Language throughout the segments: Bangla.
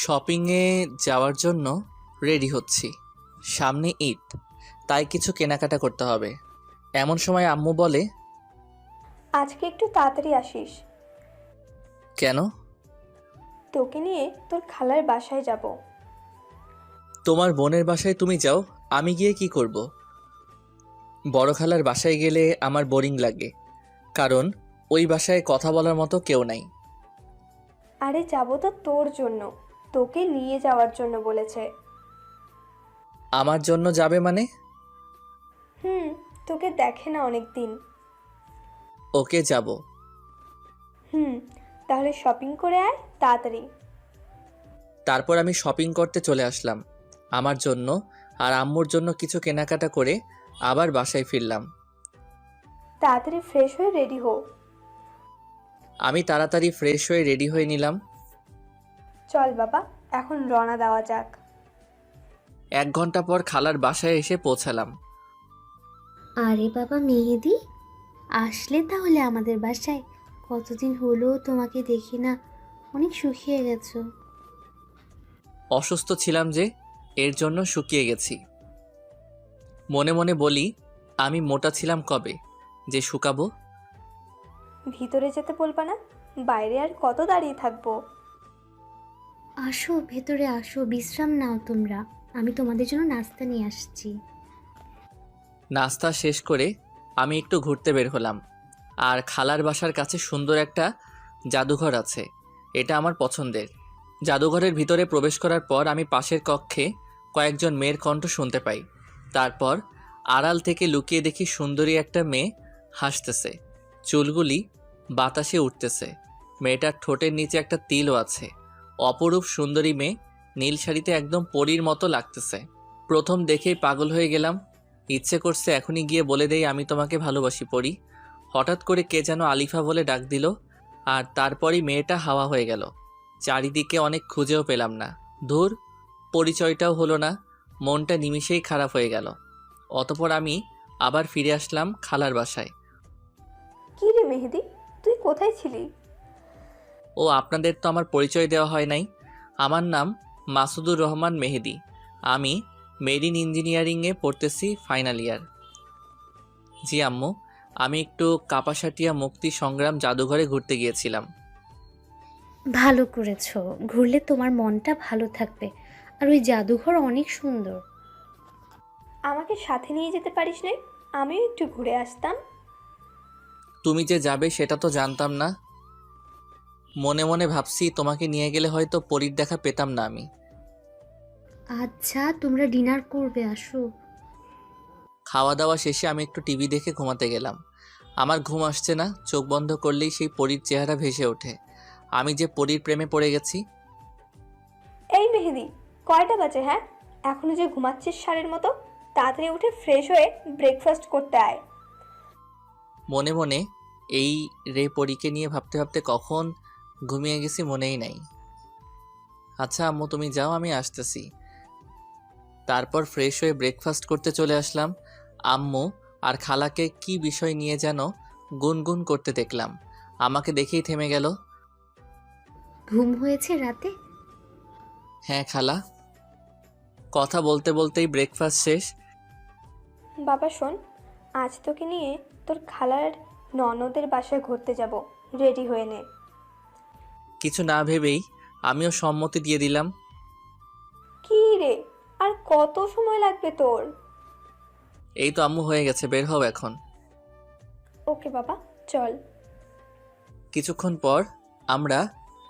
শপিংয়ে যাওয়ার জন্য রেডি হচ্ছি। সামনে ঈদ, তাই কিছু কেনাকাটা করতে হবে। এমন সময় আম্মু বলে, আজকে একটু তাড়াতাড়ি আসিস। কেন? তোকে নিয়ে তোর খালার বাসায় যাব। তোমার বোনের বাসায় তুমি যাও, আমি গিয়ে কি করব? বড় খালার বাসায় গেলে আমার বোরিং লাগে, কারণ ওই বাসায় কথা বলার মতো কেউ নাই। আরে যাব তো তোর জন্য, তোকে নিয়ে যাওয়ার জন্য বলেছে। আমার জন্য যাবে মানে? হুম, তোকে দেখে না অনেক দিন। ওকে, যাব। হুম, তাহলে শপিং করে আয় তাড়াতাড়ি। তারপর আমি শপিং করতে চলে আসলাম। আমার জন্য আর আম্মুর জন্য কিছু কেনাকাটা করে আবার বাসায় ফিরলাম। তাড়াতাড়ি ফ্রেশ হয়ে রেডি হো। আমি তাড়াতাড়ি ফ্রেশ হয়ে রেডি হয়ে নিলাম। চল বাবা, এখন রওনা দেওয়া যাক। 1 ঘন্টা পর খালার বাসায় এসে পৌঁছালাম। আরে বাবা মেহেদি, আসলে তাহলে আমাদের বাসায়? কতদিন হলো তোমাকে দেখি না, অনেক শুকিয়ে গেছো। অসুস্থ ছিলাম যে, এর জন্য শুকিয়ে গেছি। মনে মনে বলি, আমি মোটা ছিলাম কবে যে শুকাবো। ভিতরে যেতে বলবা না? বাইরে আর কত দাঁড়িয়ে থাকবো? আসো ভেতরে আসো, বিশ্রাম নাও তোমরা, আমি তোমাদের জন্য নাস্তা নিয়ে আসছি। নাস্তা শেষ করে আমি একটু ঘুরতে বের হলাম। আর খালার বাসার কাছে সুন্দর একটা জাদুঘর আছে, এটা আমার পছন্দের। জাদুঘরের ভিতরে প্রবেশ করার পর আমি পাশের কক্ষে কয়েকজন মেয়ের কণ্ঠ শুনতে পাই। তারপর আড়াল থেকে লুকিয়ে দেখি সুন্দরী একটা মেয়ে হাসতেছে, চুলগুলি বাতাসে উঠতেছে। মেয়েটার ঠোঁটের নিচে একটা তিলও আছে। অপরূপ সুন্দরী মেয়ে, নীল শাড়িতে একদম পরীর মতো লাগতেছে। প্রথম দেখেই পাগল হয়ে গেলাম। ইচ্ছে করছে এখনই গিয়ে বলে দেই আমি তোমাকে ভালোবাসি পড়ি। হঠাৎ করে কে যেন আলিফা বলে ডাক দিল, আর তারপরই মেয়েটা হাওয়া হয়ে গেল। চারিদিকে অনেক খুঁজেও পেলাম না। ধুর, পরিচয়টাও হলো না। মনটা নিমিষেই খারাপ হয়ে গেল। অতপর আমি আবার ফিরে আসলাম খালার বাসায়। কি রে মেহেদি, তুই কোথায় ছিলি? ও, আপনাদের তো আমার পরিচয় দেওয়া হয় নাই। আমার নাম মাসুদুর রহমান মেহেদি। আমি মেরিন ইঞ্জিনিয়ারিংয়ে পড়তেছি, ফাইনাল ইয়ার। জি আম্মু, আমি একটু কাপাসাটিয়া মুক্তি সংগ্রাম জাদুঘরে ঘুরতে গিয়েছিলাম। ভালো করেছো, ঘুরলে তোমার মনটা ভালো থাকবে। আর ওই জাদুঘর অনেক সুন্দর। আমাকে সাথে নিয়ে যেতে পারিস না? আমিও একটু ঘুরে আসতাম। তুমি যে যাবে সেটা তো জানতাম না। মনে মনে ভাবছি তোমাকে নিয়ে গেলে হয়তো পরীর দেখা পেতাম না আমি। আচ্ছা তোমরা ডিনার করবে, আসো। খাওয়া দাওয়া শেষে আমি একটু টিভি দেখে ঘুমাতে গেলাম। আমার ঘুম আসছে না, চোখ বন্ধ করলেই সেই পরীর চেহারা ভেসে ওঠে। আমি যে পরীর প্রেমে পড়ে গেছি। এই মেহেদি, কয়টা বাজে হ্যাঁ? এখনো যে ঘুমাচ্ছিস ষাঁড়ের মতো? তাড়াতাড়ি উঠে ফ্রেশ হয়ে ব্রেকফাস্ট করতে আয়। মনে মনে এই রে পরীকে নিয়ে ভাবতে ভাবতে কখন ঘুমিয়ে গেছি মনেই নাই। আচ্ছা আম্মু তুমি যাও, আমি আসতেছি। তারপর ফ্রেশ হয়ে ব্রেকফাস্ট করতে চলে আসলাম। আম্মু আর খালাকে কি বিষয় নিয়ে যেন গুনগুন করতে দেখলাম। আমাকে দেখেই থেমে গেল। ঘুম হয়েছে রাতে? হ্যাঁ খালা। কথা বলতে বলতেই ব্রেকফাস্ট শেষ। বাবা শোন, আজ তোকে নিয়ে তোর খালার ননদের বাসায় ঘুরতে যাব, রেডি হয়ে নে। কিছু না ভেবেই আমিও সম্মতি দিয়ে দিলাম। কি রে, আর কত সময় লাগবে তোর? এই তো আম্মু, হয়ে গেছে, বের হও এখন। ওকে বাবা, চল। কিছুক্ষণ পর আমরা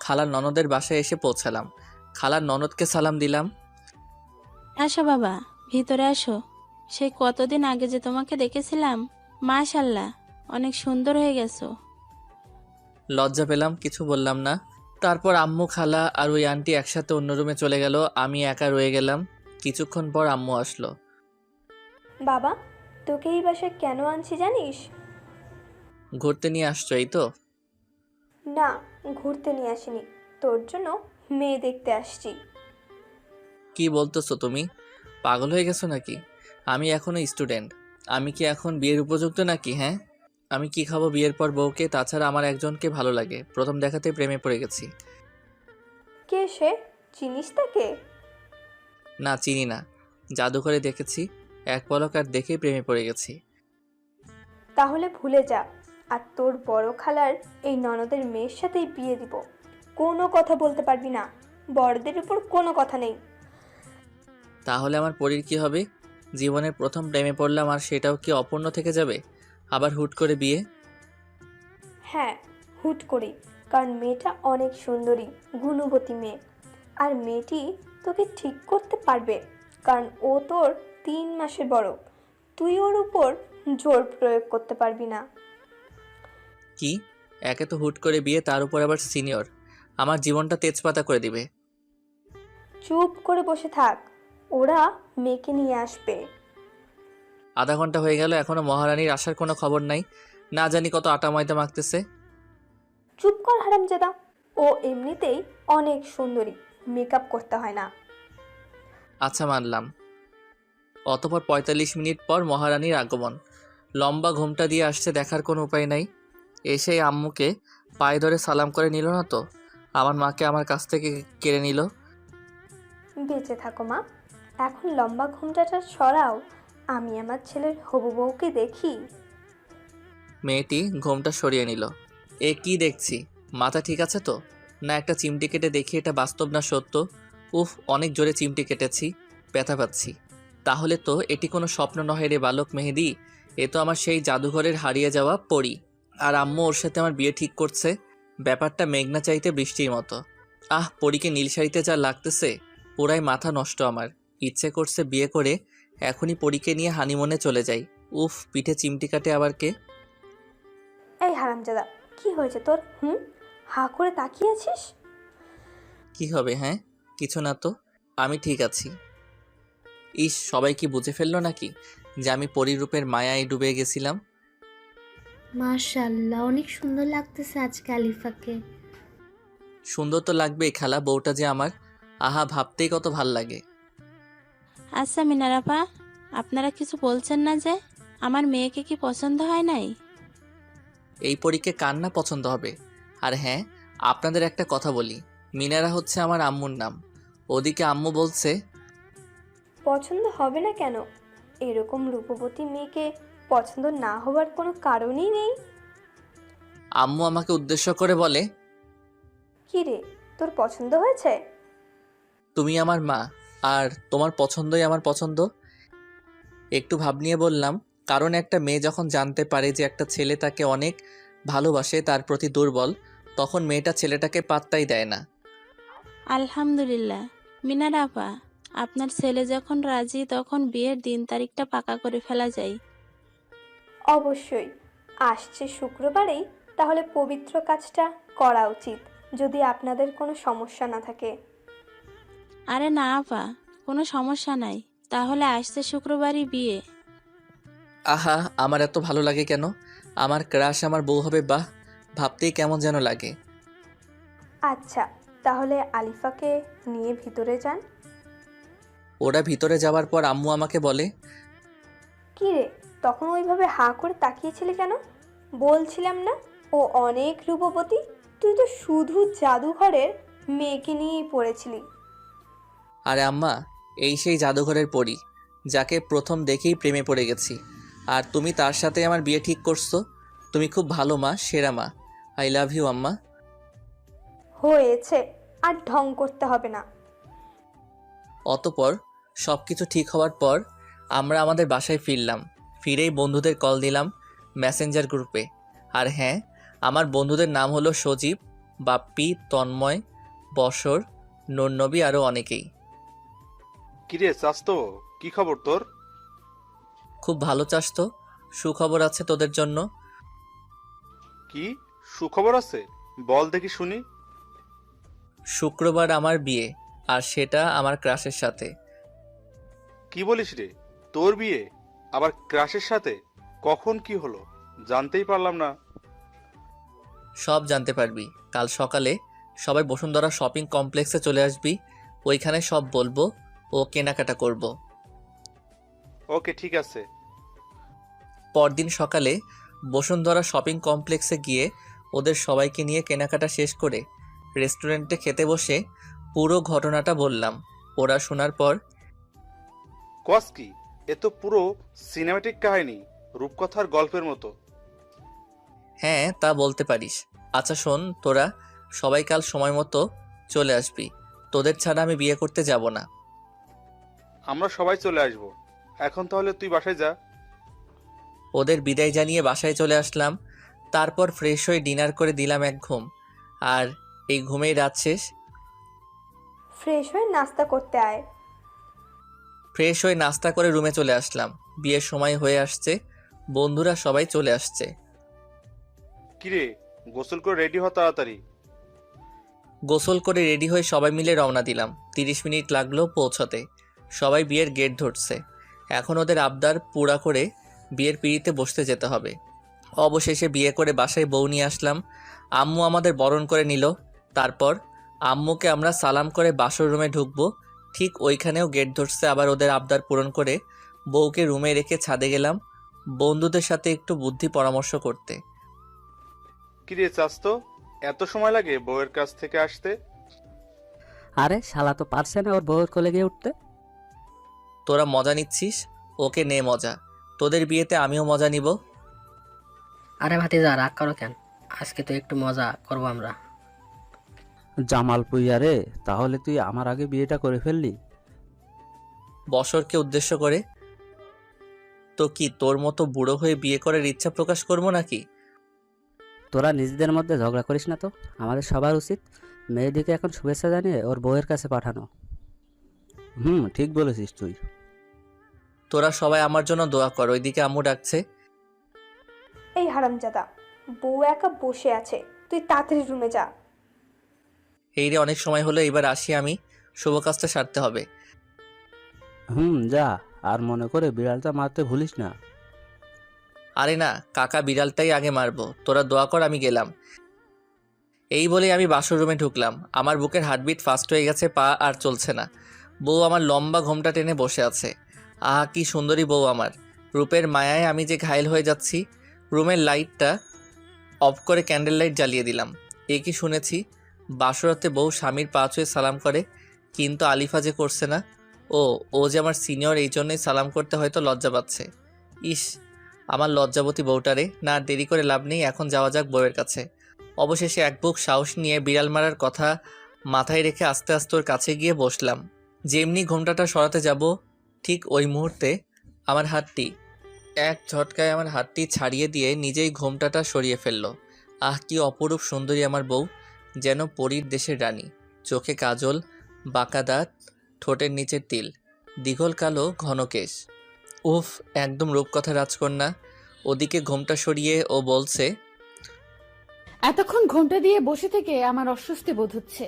খালার ননদের বাসায় এসে পৌঁছালাম। খালার ননদকে সালাম দিলাম। আসো বাবা, ভিতরে আসো। সেই কতদিন আগে যে তোমাকে দেখেছিলাম, মাশাল্লাহ, অনেক সুন্দর হয়ে গেছো। লজ্জা পেলাম, কিছু বললাম না। তারপর আম্মু, খালা আর ওই আন্টি একসাথে অন্য রুমে চলে গেল। আমি একা রয়ে গেলাম। কিছুক্ষণ পর আম্মু আসলো। বাবা, তোকে এই বাসায় কেন আনছি জানিস? ঘুরতে নিয়ে আসছো, এই তো? না, ঘুরতে নিয়ে আসিনি, তোর জন্য মেয়ে দেখতে আসছি। কি বলতেছো তুমি? পাগল হয়ে গেছো নাকি? আমি এখনো স্টুডেন্ট। আমি কি এখন বিয়ের উপযুক্ত নাকি? হ্যাঁ, আমি কি খাবো বিয়ের পর বউকে? তাছাড়া আমার একজনকে ভালো লাগে, প্রথম দেখাতে প্রেমে পড়ে গেছি। কে সে? চিনিস তাকে? না, চিনি না। জাদুঘরে দেখেছি, এক পলক আর দেখেই প্রেমে পড়ে গেছি। তাহলে ভুলে যা, আর তোর বড় খালার এই ননদের মেয়ের সাথেই বিয়ে দিব। কোনো কথা বলতে পারবি না, বড়দের উপর কোনো কথা নেই। তাহলে আমার পরীর কি হবে? জীবনের প্রথম প্রেমে পড়লাম আর সেটাও কি অপূর্ণ থেকে যাবে? আবার হুট করে বিয়ে? হ্যাঁ, হুট করি, কারণ মেয়েটা অনেক সুন্দরী, গুণবতী মেয়ে। আর মেয়েটি তোকে ঠিক করতে পারবে, কারণ ও তোর 3 মাসের বড়। তুই ওর উপর জোর প্রয়োগ করতে পারবি না। কি? একে তো হুট করে বিয়ে, তার উপর আবার সিনিয়র। আমার জীবনটা তেজপাতা করে দিবে। চুপ করে বসে থাক, ওরা মেয়েকে নিয়ে আসবে। আধা ঘন্টা হয়ে গেল, এখনো মহারানীর আসার কোনো খবর নাই। না জানি কত আটা ময়দা মাখতেছে। চুপ কর হারামজাদা, ও এমনিতেই অনেক সুন্দরী, মেকআপ করতে হয় না। আচ্ছা, মানলাম। অতপর ৪৫ মিনিট পর মহারানীর আগমন। লম্বা ঘোমটা দিয়ে আসছে, দেখার কোনো উপায় নাই। এসেই আম্মুকে পায়ে ধরে সালাম করে নিল না তো? আমার মাকে আমার কাছ থেকে কেড়ে নিল। বেঁচে থাকো মা, এখন লম্বা ঘুমটাটা সরাও, আমি আমার ছেলের হবু বউকে দেখি। মেয়েটি ঘোমটা সরিয়ে নিল। এ কি দেখছি? মাথা ঠিক আছে তো? না একটা চিমটি কেটে দেখি এটা বাস্তব না সত্য। উফ, অনেক জোরে চিমটি কেটেছি, ব্যথা পাচ্ছি। তাহলে তো এটি কোনো স্বপ্ন নহে রে বালক মেহেদি, এ তো আমার সেই জাদুঘরের হারিয়ে যাওয়া পরী। আর আম্মু ওর সাথে আমার বিয়ে ঠিক করছে। ব্যাপারটা মেঘনা চাইতে বৃষ্টির মতো। আহ, পরীকে নীল শাড়িতে যা লাগতেছে, পুরাই মাথা নষ্ট আমার। ইচ্ছে করছে বিয়ে করে এখনই পরীকে নিয়ে হানিমুনে চলে যাই। উফ, পিঠে চিমটি কাটে আবার কে? এই হারামজাদা, কি হয়েছে তোর? হা করে তাকিয়ে আছিস? কি হবে? হ্যাঁ, কিছু না তো, আমি ঠিক আছি। ইস, সবাই কি বুঝে ফেললো নাকি যে আমি পরিরূপের মায়ায় ডুবে গেছিলাম? মাশাআল্লাহ, অনেক সুন্দর লাগতেছে আজকে আলিফাকে। সুন্দর তো লাগবেই খালা, বউটা যে আমার, আহা, ভাবতেই কত ভাল লাগে। আচ্ছা মিনারাপা, আপনারা কিছু বলছেন না যে? আমার মেয়েকে কি পছন্দ হয় নাই? এই পরীকে কার না পছন্দ হবে? আর হ্যাঁ, আপনাদের একটা কথা বলি, মিনারা হচ্ছে আমার আম্মুর নাম। ওদিকে আম্মু বলছে পছন্দ হবে না কেন? এরকম রূপবতী মেয়েকে পছন্দ না হওয়ার কোনো কারণই নেই। আম্মু আমাকে উদ্দেশ্য করে বলে, কি রে, তোর পছন্দ হয়েছে? তুমি আমার মা, আর তোমার পছন্দই আমার পছন্দ। একটু ভাব নিয়ে বললাম, কারণ একটা মেয়ে যখন জানতে পারে যে একটা ছেলে তাকে অনেক ভালোবাসে, তার প্রতি দুর্বল, তখন মেয়েটা ছেলেটাকে পাত্তাই দেয় না। আলহামদুলিল্লাহ মিনারাপা, আপনার ছেলে যখন রাজি তখন বিয়ের দিন তারিখটা পাকা করে ফেলা যায়। অবশ্যই, আসছে শুক্রবারেই তাহলে পবিত্র কাজটা করা উচিত, যদি আপনাদের কোনো সমস্যা না থাকে। আরে না আপা, কোনো সমস্যা নাই। তাহলে আসছে শুক্রবারই বিয়ে। আহা, আমার এত ভালো লাগে কেন? আমার ক্রাশ আমার বউ হবে, বাহ, ভাবতেই কেমন যেন লাগে। আচ্ছা, তাহলে আলিফাকে নিয়ে ভিতরে যান। ওরা ভিতরে যাওয়ার পর আম্মু আমাকে বলে, কি রে, তখন ওইভাবে হা করে তাকিয়েছিলি কেন? বলছিলাম না ও অনেক রূপবতী? তুই তো শুধু জাদুঘরের মেয়েকে নিয়েই পড়েছিলি। আরে আম্মা, এই সেই জাদুঘরের পরী, যাকে প্রথম দেখেই প্রেমে পড়ে গেছি। আর তুমি তার সাথে আমার বিয়ে ঠিক করছো। তুমি খুব ভালো মা, সেরা মা। আই লাভ ইউ আম্মা। হয়েছে, আর ঢং করতে হবে না। অতপর সব কিছু ঠিক হওয়ার পর আমরা আমাদের বাসায় ফিরলাম। ফিরেই বন্ধুদের কল দিলাম মেসেঞ্জার গ্রুপে। আর হ্যাঁ, আমার বন্ধুদের নাম হলো সজীব, বাপ্পি, তন্ময়, বসর, নূরনবী, আরও অনেকেই। কিরে চাস্তো, কি খবর তোর? খুব ভালো চাস তো? সুখবর আছে তোদের জন্য। কি সুখবর আছে? বল দেখি শুনি। শুক্রবার আমার বিয়ে, আর সেটা আমার ক্রাশের সাথে। কি বলিস রে, তোর বিয়ে আবার ক্রাশের সাথে? কখন কি হলো জানতেই পারলাম না। সব জানতে পারবি কাল সকালে। সবাই বসুন্ধরা শপিং কমপ্লেক্সে চলে আসবি, ওইখানে সব বলবো ও কেনাকাটা করব। ওকে ঠিক আছে। পরদিন সকালে বসুন্ধরা শপিং কমপ্লেক্সে গিয়ে ওদের সবাইকে নিয়ে কেনাকাটা শেষ করে রেস্টুরেন্টে খেতে বসে পুরো ঘটনাটা বললাম। ওরা শোনার পর কস কি? এ তো পুরো সিনেমাটিক কাহিনী, রূপকথার গল্পের মতো। হ্যাঁ, তা বলতে পারিস। আচ্ছা শোন, তোরা সবাই কাল সময় মতো চলে আসবি। তোদের ছাড়া আমি বিয়ে করতে যাব না। আমরা সবাই চলে আসব। এখন তাহলে তুই বাসায় যা। ওদের বিদায় জানিয়ে বাসায় চলে আসলাম। তারপর ফ্রেশ হয়ে ডিনার করে দিলাম এক ঘুম। আর এই ঘুমেই রাত শেষ। ফ্রেশ হয়ে নাস্তা করতে আয়। ফ্রেশ হয়ে নাস্তা করে রুমে চলে আসলাম। বিয়ের সময় হয়ে আসছে, বন্ধুরা সবাই চলে আসছে। কিরে, গোসল করে রেডি হ তাড়াতাড়ি। গোসল করে রেডি হয়ে সবাই মিলে রওনা দিলাম। 30 মিনিট লাগলো পৌঁছতে। সবাই বিয়ের গেট ধরছে। এখন ওদের আবদার পুরা করে বিয়ের পিঁড়িতে বসতে যেতে হবে। অবশেষে বিয়ে করে বাসায় বউ নিয়ে আসলাম। আম্মু আমাদের বরণ করে নিল। তারপর আম্মুকে আমরা সালাম করে বাসর রুমে ঢুকবো। ঠিক ওইখানেও গেট ধরছে। আবার ওদের আবদার পূরণ করে বউকে রুমে রেখে ছাদে গেলাম বন্ধুদের সাথে একটু বুদ্ধি পরামর্শ করতে। কিরে চাস্তো, এত সময় লাগে বউয়ের কাছ থেকে আসতে? আরে শালা তো পারছে না ওর বউয়ের কোলে গিয়ে উঠতে। তোরা মজা নিচ্ছিস, ওকে নে মজা। তোদের বিয়েতে আমিও মজা নিব। আরে ভাতিজা রাগ করো কেন? আজকে তো একটু মজা করবো আমরা। জামাল পুইয়া রে, তাহলে তুই আমার আগে বিয়েটা করে ফেললি? বছরকে উদ্দেশ্য করে। তো কি তোর মতো বুড়ো হয়ে বিয়ে করার ইচ্ছা প্রকাশ করবো নাকি? তোরা নিজেদের মধ্যে ঝগড়া করিস না তো। আমাদের সবার উচিত মেয়েদিকে এখন শুভেচ্ছা জানিয়ে ওর বউয়ের কাছে পাঠানো। ঠিক বলেছিস তুই। তোরা সবাই আমার জন্য দোয়া কর। ওইদিকে আম্মু ডাকছে। এই হারামজাদা, বউ একা বসে আছে, তুই তাড়াতাড়ি রুমে যা। এই রে, অনেক সময় হলো, এবার আসি আমি। শুভ কাজটা সারতে হবে। যা, আর মনে করে বিড়ালটা মারতে ভুলিস না। আরে না কাকা, বিড়ালটাই আগে মারবো। তোরা দোয়া কর, আমি গেলাম। এই বলে আমি বাসর রুমে ঢুকলাম। আমার বুকের হার্টবিট ফাস্ট হয়ে গেছে, পা আর চলছে না। বউ আমার লম্বা ঘোমটা টেনে বসে আছে। আহা কি সুন্দরী বউ আমার। রূপের মায়ায় আমি যে ঘায়েল হয়ে যাচ্ছি। রুমের লাইটটা অফ করে ক্যান্ডেল লাইট জ্বালিয়ে দিলাম। এ কি শুনেছি, বাসরাতে বউ স্বামীর পা ছুঁয়ে সালাম করে, কিন্তু আলিফা যে করছে না। ও যে আমার সিনিয়র, এই জন্যই সালাম করতে হয়তো লজ্জা পাচ্ছে। ইস, আমার লজ্জাবতী বউটারে। না আর দেরি করে লাভ নেই, এখন যাওয়া যাক বউয়ের কাছে। অবশেষে এক বুক সাহস নিয়ে বিড়াল মারার কথা মাথায় রেখে আস্তে আস্তে ওর কাছে গিয়ে বসলাম। যেমনি ঘোমটাটা সরাতে যাব, ঠিক ওই মুহূর্তে আমার হাতটি এক ঝটকায় আমার হাতটি ছাড়িয়ে দিয়ে নিজেই ঘোমটাটা সরিয়ে ফেলল। আহ কি অপরূপ সুন্দরী আমার বউ, যেন পরীর দেশের রানী। চোখে কাজল, বাঁকা দাঁত, ঠোঁটের নিচের তিল, দীঘল কালো ঘন কেশ। উফ, একদম রূপকথা রাজকন্যা। ওদিকে ঘোমটা সরিয়ে ও বলছে, এতক্ষণ ঘোমটা দিয়ে বসে থেকে আমার অস্বস্তি বোধ হচ্ছে।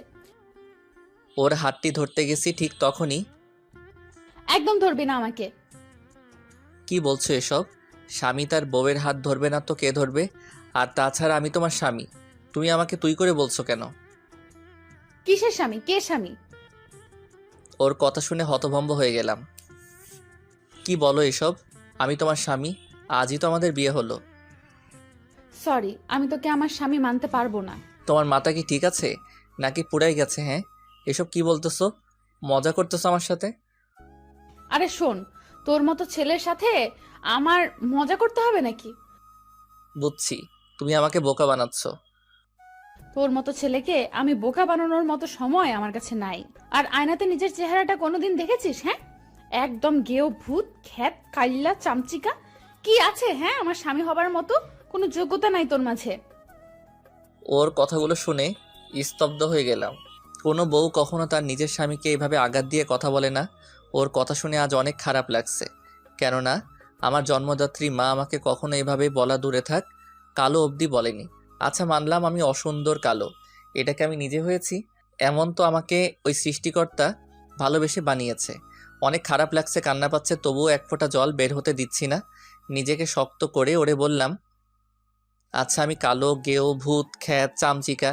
ওর হাতটি ধরতে গেছি, ঠিক তখনই। একদম ধরবি না আমাকে। কি বলছো এসব? স্বামী তার বউয়ের হাত ধরবে না তো কে ধরবে? আর তাছাড়া আমি তোমার স্বামী, তুমি আমাকে তুই করে বলছো কেন? কিসের স্বামী? কে স্বামী? ওর কথা শুনে হতভম্ব হয়ে গেলাম। কি বলো এসব? আমি তোমার স্বামী, আজই তো আমাদের বিয়ে হলো। সরি, আমি তোকে আমার স্বামী মানতে পারবো না। তোমার মাথা কি ঠিক আছে নাকি পুরাই গেছে? হ্যাঁ, এসব কি বলতেছো? মজা করতেছো আমার সাথে? আরে শোন, তোর মতো ছেলের সাথে আমার মজা করতে হবে নাকি? বুঝছি, তুমি আমাকে বোকা বানাচ্ছ। তোর মতো ছেলেকে আমি বোকা বানানোর মতো সময় আমার কাছে নাই। আর আয়নাতে নিজের চেহারাটা কোনোদিন দেখেছিস? হ্যাঁ, একদম গেও ভূত, খ্যাত, কাইল্লা, চামচিকা। কি আছে হ্যাঁ আমার স্বামী হবার মতো? কোনো যোগ্যতা নাই তোর মাঝে। ওর কথাগুলো শুনে স্তব্ধ হয়ে গেলাম। কোনো বউ কখনো তার নিজের স্বামীকে এইভাবে আঘাত দিয়ে কথা বলে না। ওর কথা শুনে আজ অনেক খারাপ লাগছে। কেননা আমার জন্মদাত্রী মা আমাকে কখনো এইভাবে বলা দূরে থাক, কালো অবধি বলেনি। আচ্ছা মানলাম আমি অসুন্দর কালো, এটাকে আমি নিজে হয়েছি? এমন তো আমাকে ওই সৃষ্টিকর্তা ভালোবেসে বানিয়েছে। অনেক খারাপ লাগছে, কান্না পাচ্ছে, তবুও এক ফোঁটা জল বের হতে দিচ্ছি না। নিজেকে শক্ত করে ওরে বললাম, আচ্ছা আমি কালো, গেও, ভূত, খ্যাত, চামচিকা,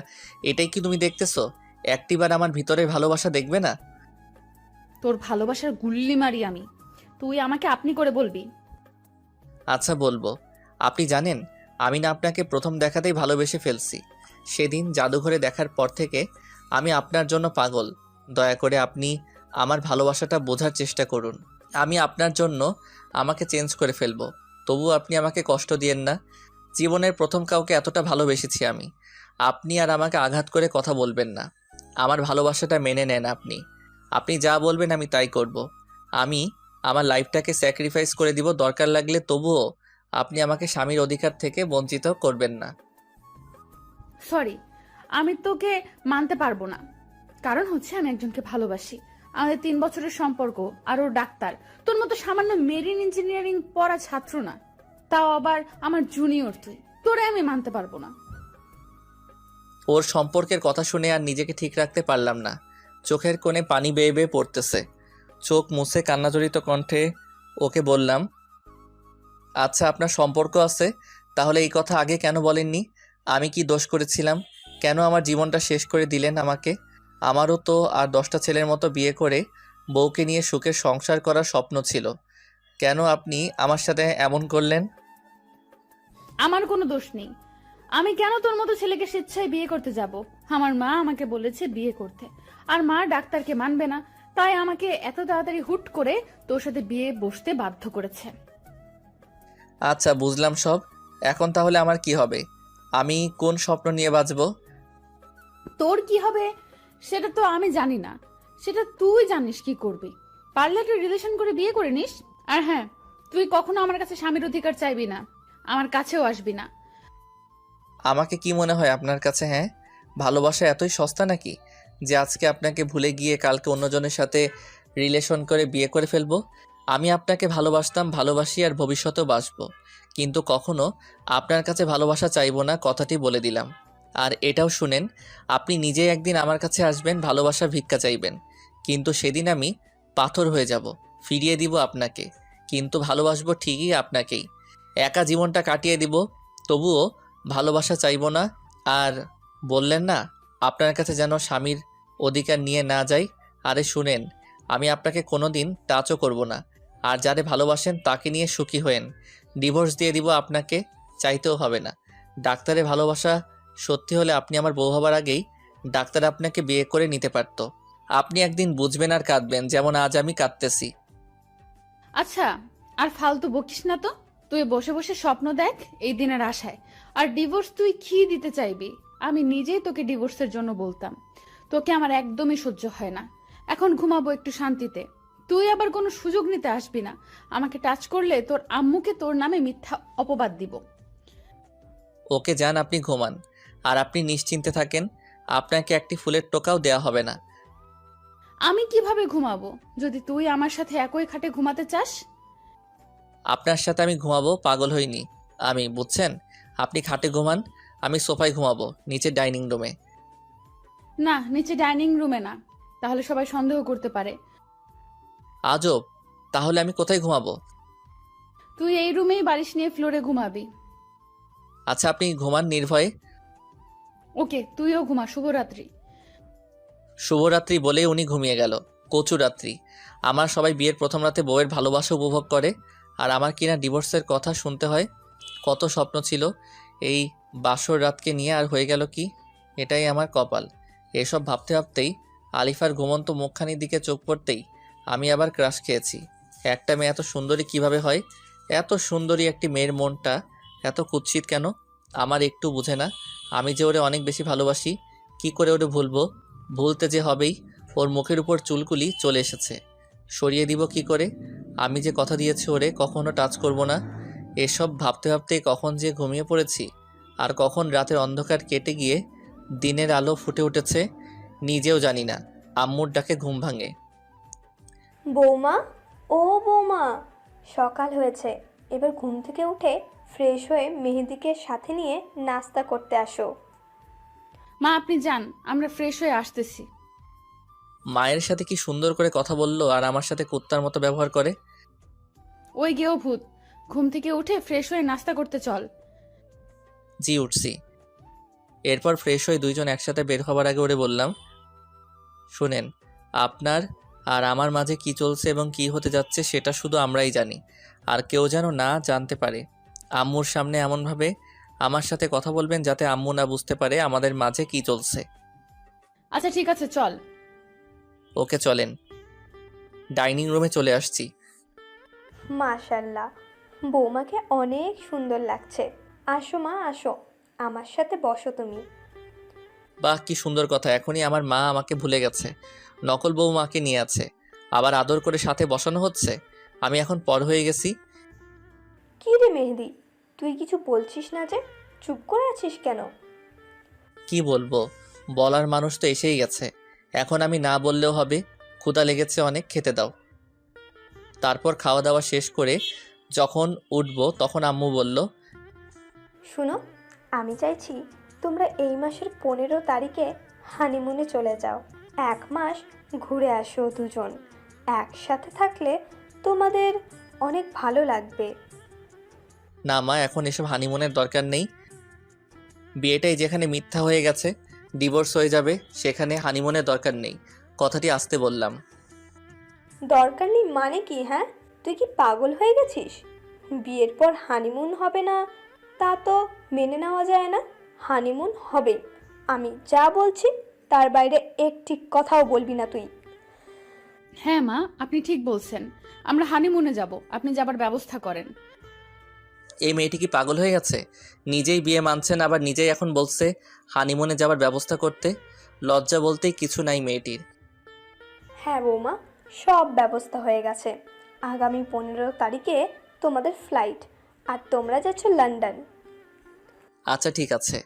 এটাই কি তুমি দেখতেছো? একটিবার আমার ভিতরে ভালোবাসা দেখবে না? তোর ভালোবাসার গুল্লি মারি আমি। তুই আমাকে আপনি করে বলবি? আচ্ছা বলবো। আপনি জানেন, আমি না আপনাকে প্রথম দেখাতেই ভালোবেসে ফেলছি। সেদিন জাদুঘরে দেখার পর থেকে আমি আপনার জন্য পাগল। দয়া করে আপনি আমার ভালোবাসাটা বোঝার চেষ্টা করুন। আমি আপনার জন্য আমাকে চেঞ্জ করে ফেলবো, তবু আপনি আমাকে কষ্ট দিয়েন না। জীবনের প্রথম কাউকে এতটা ভালোবেসেছি আমি। আপনি আর আমাকে আঘাত করে কথা বলবেন না। আমার ভালোবাসাটা মেনে নেন আপনি। আপনি যা বলবেন আমি তাই করব। আমি আমার লাইফটাকে স্যাক্রিফাইস করে দিব দরকার লাগলে, তবুও আপনি আমাকে স্বামীর অধিকার থেকে বঞ্চিত করবেন না। সরি, আমি তোকে মানতে পারবো না। কারণ হচ্ছে আমি একজনকে ভালোবাসি। আমাদের 3 বছরের সম্পর্ক, আর ও ডাক্তার। তোর মতো সামান্য মেরিন ইঞ্জিনিয়ারিং পড়া ছাত্র না, তাও আবার আমার জুনিয়র তুই। তোরে আমি মানতে পারবো না। ওর সম্পর্কের কথা শুনে আর নিজেকে ঠিক রাখতে পারলাম না। চোখের কোণে পানি বেয়ে বেয়ে পড়তেছে। চোখ মুছে কান্নাজড়িত কণ্ঠে ওকে বললাম, আচ্ছা আপনার সম্পর্ক আছে, তাহলে এই কথা আগে কেন বলেননি? আমি কি দোষ করেছিলাম? কেন আমার জীবনটা শেষ করে দিলেন আমাকে? আমারও তো আর 10টা ছেলের মতো বিয়ে করে বউকে নিয়ে সুখের সংসার করার স্বপ্ন ছিল। কেন আপনি আমার সাথে এমন করলেন? আমার কোনো দোষ নেই। আমি কেন তোর মতো ছেলেকে স্বেচ্ছায় বিয়ে করতে যাব? আমার মা আমাকে বলেছে বিয়ে করতে, আর মা ডাক্তারকে মানবে না, তাই আমাকে এত তাড়াতাড়ি হুট করে তোর সাথে বিয়ে বসতে বাধ্য করেছে। আচ্ছা বুঝলাম সব। এখন তাহলে আমার কি হবে? আমি কোন স্বপ্ন নিয়ে বাঁচব? তোর কি হবে সেটা তো আমি জানি না, সেটা তুই জানিস কি করবি। পারলে তুই রিলেশন করে বিয়ে করে নিস। আর হ্যাঁ, তুই কখনো আমার কাছে স্বামীর অধিকার চাইবি না, আমার কাছেও আসবি না। আমাকে কি মনে হয় আপনার কাছে? হ্যাঁ, ভালোবাসা এতই সস্তা নাকি যে আজকে আপনাকে ভুলে গিয়ে কালকে অন্যজনের সাথে রিলেশন করে বিয়ে করে ফেলবো? আমি আপনাকে ভালোবাসতাম, ভালোবাসি, আর ভবিষ্যতেও বাসবো, কিন্তু কখনো আপনার কাছে ভালোবাসা চাইবো না, কথাটি বলে দিলাম। আর এটাও শুনেন, আপনি নিজেই একদিন আমার কাছে আসবেন, ভালোবাসা ভিক্ষা চাইবেন, কিন্তু সেদিন আমি পাথর হয়ে যাব, ফিরিয়ে দিব আপনাকে, কিন্তু ভালোবাসবো ঠিকই আপনাকেই। একা জীবনটা কাটিয়ে দিব, তবুও ভালোবাসা চাইবো না। আর বললেন না আপনার কাছে যেন স্বামীর অধিকার নিয়ে না যাই, আরে শুনেন, আমি আপনাকে কোনোদিন টাচও করব না। আর যারে ভালোবাসেন তাকে নিয়ে সুখী হয়েন। ডিভোর্স দিয়ে দিব আপনাকে, চাইতেও হবে না। ডাক্তারের ভালোবাসা সত্যি হলে আপনি আমার বউ হবার আগেই ডাক্তার আপনাকে বিয়ে করে নিতে পারতো। আপনি একদিন বুঝবেন আর কাঁদবেন, যেমন আজ আমি কাঁদতেছি। আচ্ছা, আর ফালতু বকিস না তো। তুই বসে বসে স্বপ্ন দেখ এই দিনের আশায়। আর ডিভোর্স তুই কি দিতে চাইবি? আমি নিজেই তোকে ডিভোর্সের জন্য বলতাম। তোকে আমার একদমই সহ্য হয় না। এখন ঘুমাবো একটু শান্তিতে। তুই আবার কোনো সুযোগ নিতে আসবি না। আমাকে টাচ করলে তোর আম্মুকে তোর নামে মিথ্যা অপবাদ দিব। ওকে যান, আপনি ঘুমান, আর আপনি নিশ্চিন্তে থাকেন, আপনাকে একটি ফুলের টোকাও দেওয়া হবে না। আমি কিভাবে ঘুমাবো যদি তুই আমার সাথে একই খাটে ঘুমাতে চাস? আপনার সাথে আমি ঘুমাবো পাগল হইনি আমি, বুঝছেন? আপনি খাটে ঘুমান, আমি সোফায় ঘুমাবো, নিচে ডাইনিং রুমে। না, নিচে ডাইনিং রুমে না, তাহলে সবাই সন্দেহ করতে পারে। আজব, তাহলে আমি কোথায় ঘুমাবো? তুই এই রুমেই বালিশ নিয়ে ফ্লোরে ঘুমাবি। আচ্ছা আপনি ঘুমান নির্ভয়ে। ওকে, তুইও ঘুমা। শুভরাত্রি। শুভরাত্রি বলে উনি ঘুমিয়ে গেল। কচু রাত্রি। আমার সবাই বিয়ের প্রথম রাতে বউয়ের ভালোবাসা উপভোগ করে, আর আমার কিনা ডিভোর্সের কথা শুনতে হয়। কত স্বপ্ন ছিল এই বাসর রাতকে নিয়ে, আর হয়ে গেল কি? এটাই আমার কপাল। এসব ভাবতে ভাবতেই আলিফার ঘুমন্ত মুখখানির দিকে চোখ পড়তেই আমি আবার ক্রাশ খেয়েছি। একটা মেয়ে এত সুন্দরী কিভাবে হয়? এত সুন্দরী একটি মেয়ের মনটা এত কুৎসিত কেন? আমার একটু বুঝে না। আমি যে ওরে অনেক বেশি ভালোবাসি, কি করে ওরে ভুলবো? ভুলতে যে হবেই। ওর মুখের উপর চুলকুলি চলে এসেছে, সরিয়ে দিব কি করে? আমি যে কথা দিয়েছি ওরে কখনো টাচ করব না। এসব ভাবতে ভাবতেই কখন যে ঘুমিয়ে পড়েছি, আর কখন রাতের অন্ধকার কেটে গিয়ে দিনের আলো ফুটে উঠেছে নিজেও জানি না। আম্মুর ডাকে ঘুম ভাঙে। বৌমা, ও বৌমা, সকাল হয়েছে, এবার ঘুম থেকে উঠে ফ্রেশ হয়ে মেহেদিকে সাথে নিয়ে নাস্তা করতে আসো। মা আপনি যান, আমরা ফ্রেশ হয়ে আসতেছি। মায়ের সাথে কি সুন্দর করে কথা বললো, আর আমার সাথে কুত্তার মতো ব্যবহার করে। ওই গেও ভূত, ঘুম থেকে উঠে ফ্রেশ হয়ে নাস্তা করতে চল। জি উঠছি। এরপর ফ্রেশ হয়ে দুইজন একসাথে বের হবার আগে ওরে বললাম, শুনেন, আপনার আর আমার মাঝে কি চলছে এবং কি হতে যাচ্ছে সেটা শুধু আমরাই জানি, আর কেউ যেন না জানতে পারে। আম্মুর সামনে এমনভাবে আমার সাথে কথা বলবেন যাতে আম্মু না বুঝতে পারে আমাদের মাঝে কি চলছে। আচ্ছা ঠিক আছে, চল। ওকে চলেন। ডাইনিং রুমে চলে আসছি। মাশাল্লাহ, বৌমাকে অনেক সুন্দর লাগছে। আসো মা, আসো, আমার সাথে বসো তুমি। বাহ, কি সুন্দর কথা! এখনই আমার মা আমাকে ভুলে গেছে, নকল বউ মাকে নিয়ে আছে, আবার আদর করে সাথে বসানো হচ্ছে। আমি এখন পর হয়ে গেছি। কি রে মেহেদি, তুই কিছু বলছিস না যে? চুপ করে আছিস কেন? কি বলবো, বলার মানুষ তো এসেই গেছে, এখন আমি না বললেও হবে। ক্ষুধা লেগেছে অনেক, খেতে দাও। তারপর খাওয়া দাওয়া শেষ করে যখন উঠবো তখন আম্মু বলল, শুনো, আমি চাইছি তোমরা এই মাসের 15 তারিখে হানিমুনে চলে যাও। 1 মাস ঘুরে আসো দুজন। একসাথে থাকলে তোমাদের অনেক ভালো লাগবে। না মা, এখন এসব হানিমুনের দরকার নেই। বিয়েটাই যেখানে মিথ্যা হয়ে গেছে, ডিভোর্স হয়ে যাবে, সেখানে হানিমুনের দরকার নেই। কথাটি আসতে বললাম। দরকার নেই মানে কি? হ্যাঁ, তুই কি পাগল হয়ে গেছিস? বিয়ের পর হানিমুন হবে না তা তো মেনে নেওয়া যায় না। হানিমুন হবে। আমি যা বলছি তার বাইরে একটি কথাও বলবি না তুই। হ্যাঁ মা, আপনি ঠিক বলছেন। আমরা হানিমুনে যাব, আপনি যাবার ব্যবস্থা করেন। এই মেয়েটি কি পাগল হয়ে গেছে? নিজেই বিয়ে মানছেন, আবার নিজেই এখন বলছে হানিমুনে যাবার ব্যবস্থা করতে। লজ্জা বলতেই কিছু নাই মেয়েটির। হ্যাঁ বৌমা, সব ব্যবস্থা হয়ে গেছে। আগামী 15 তারিখে তোমাদের ফ্লাইট, আর তোমরা যাচ্ছ লন্ডন। আচ্ছা ঠিক আছে।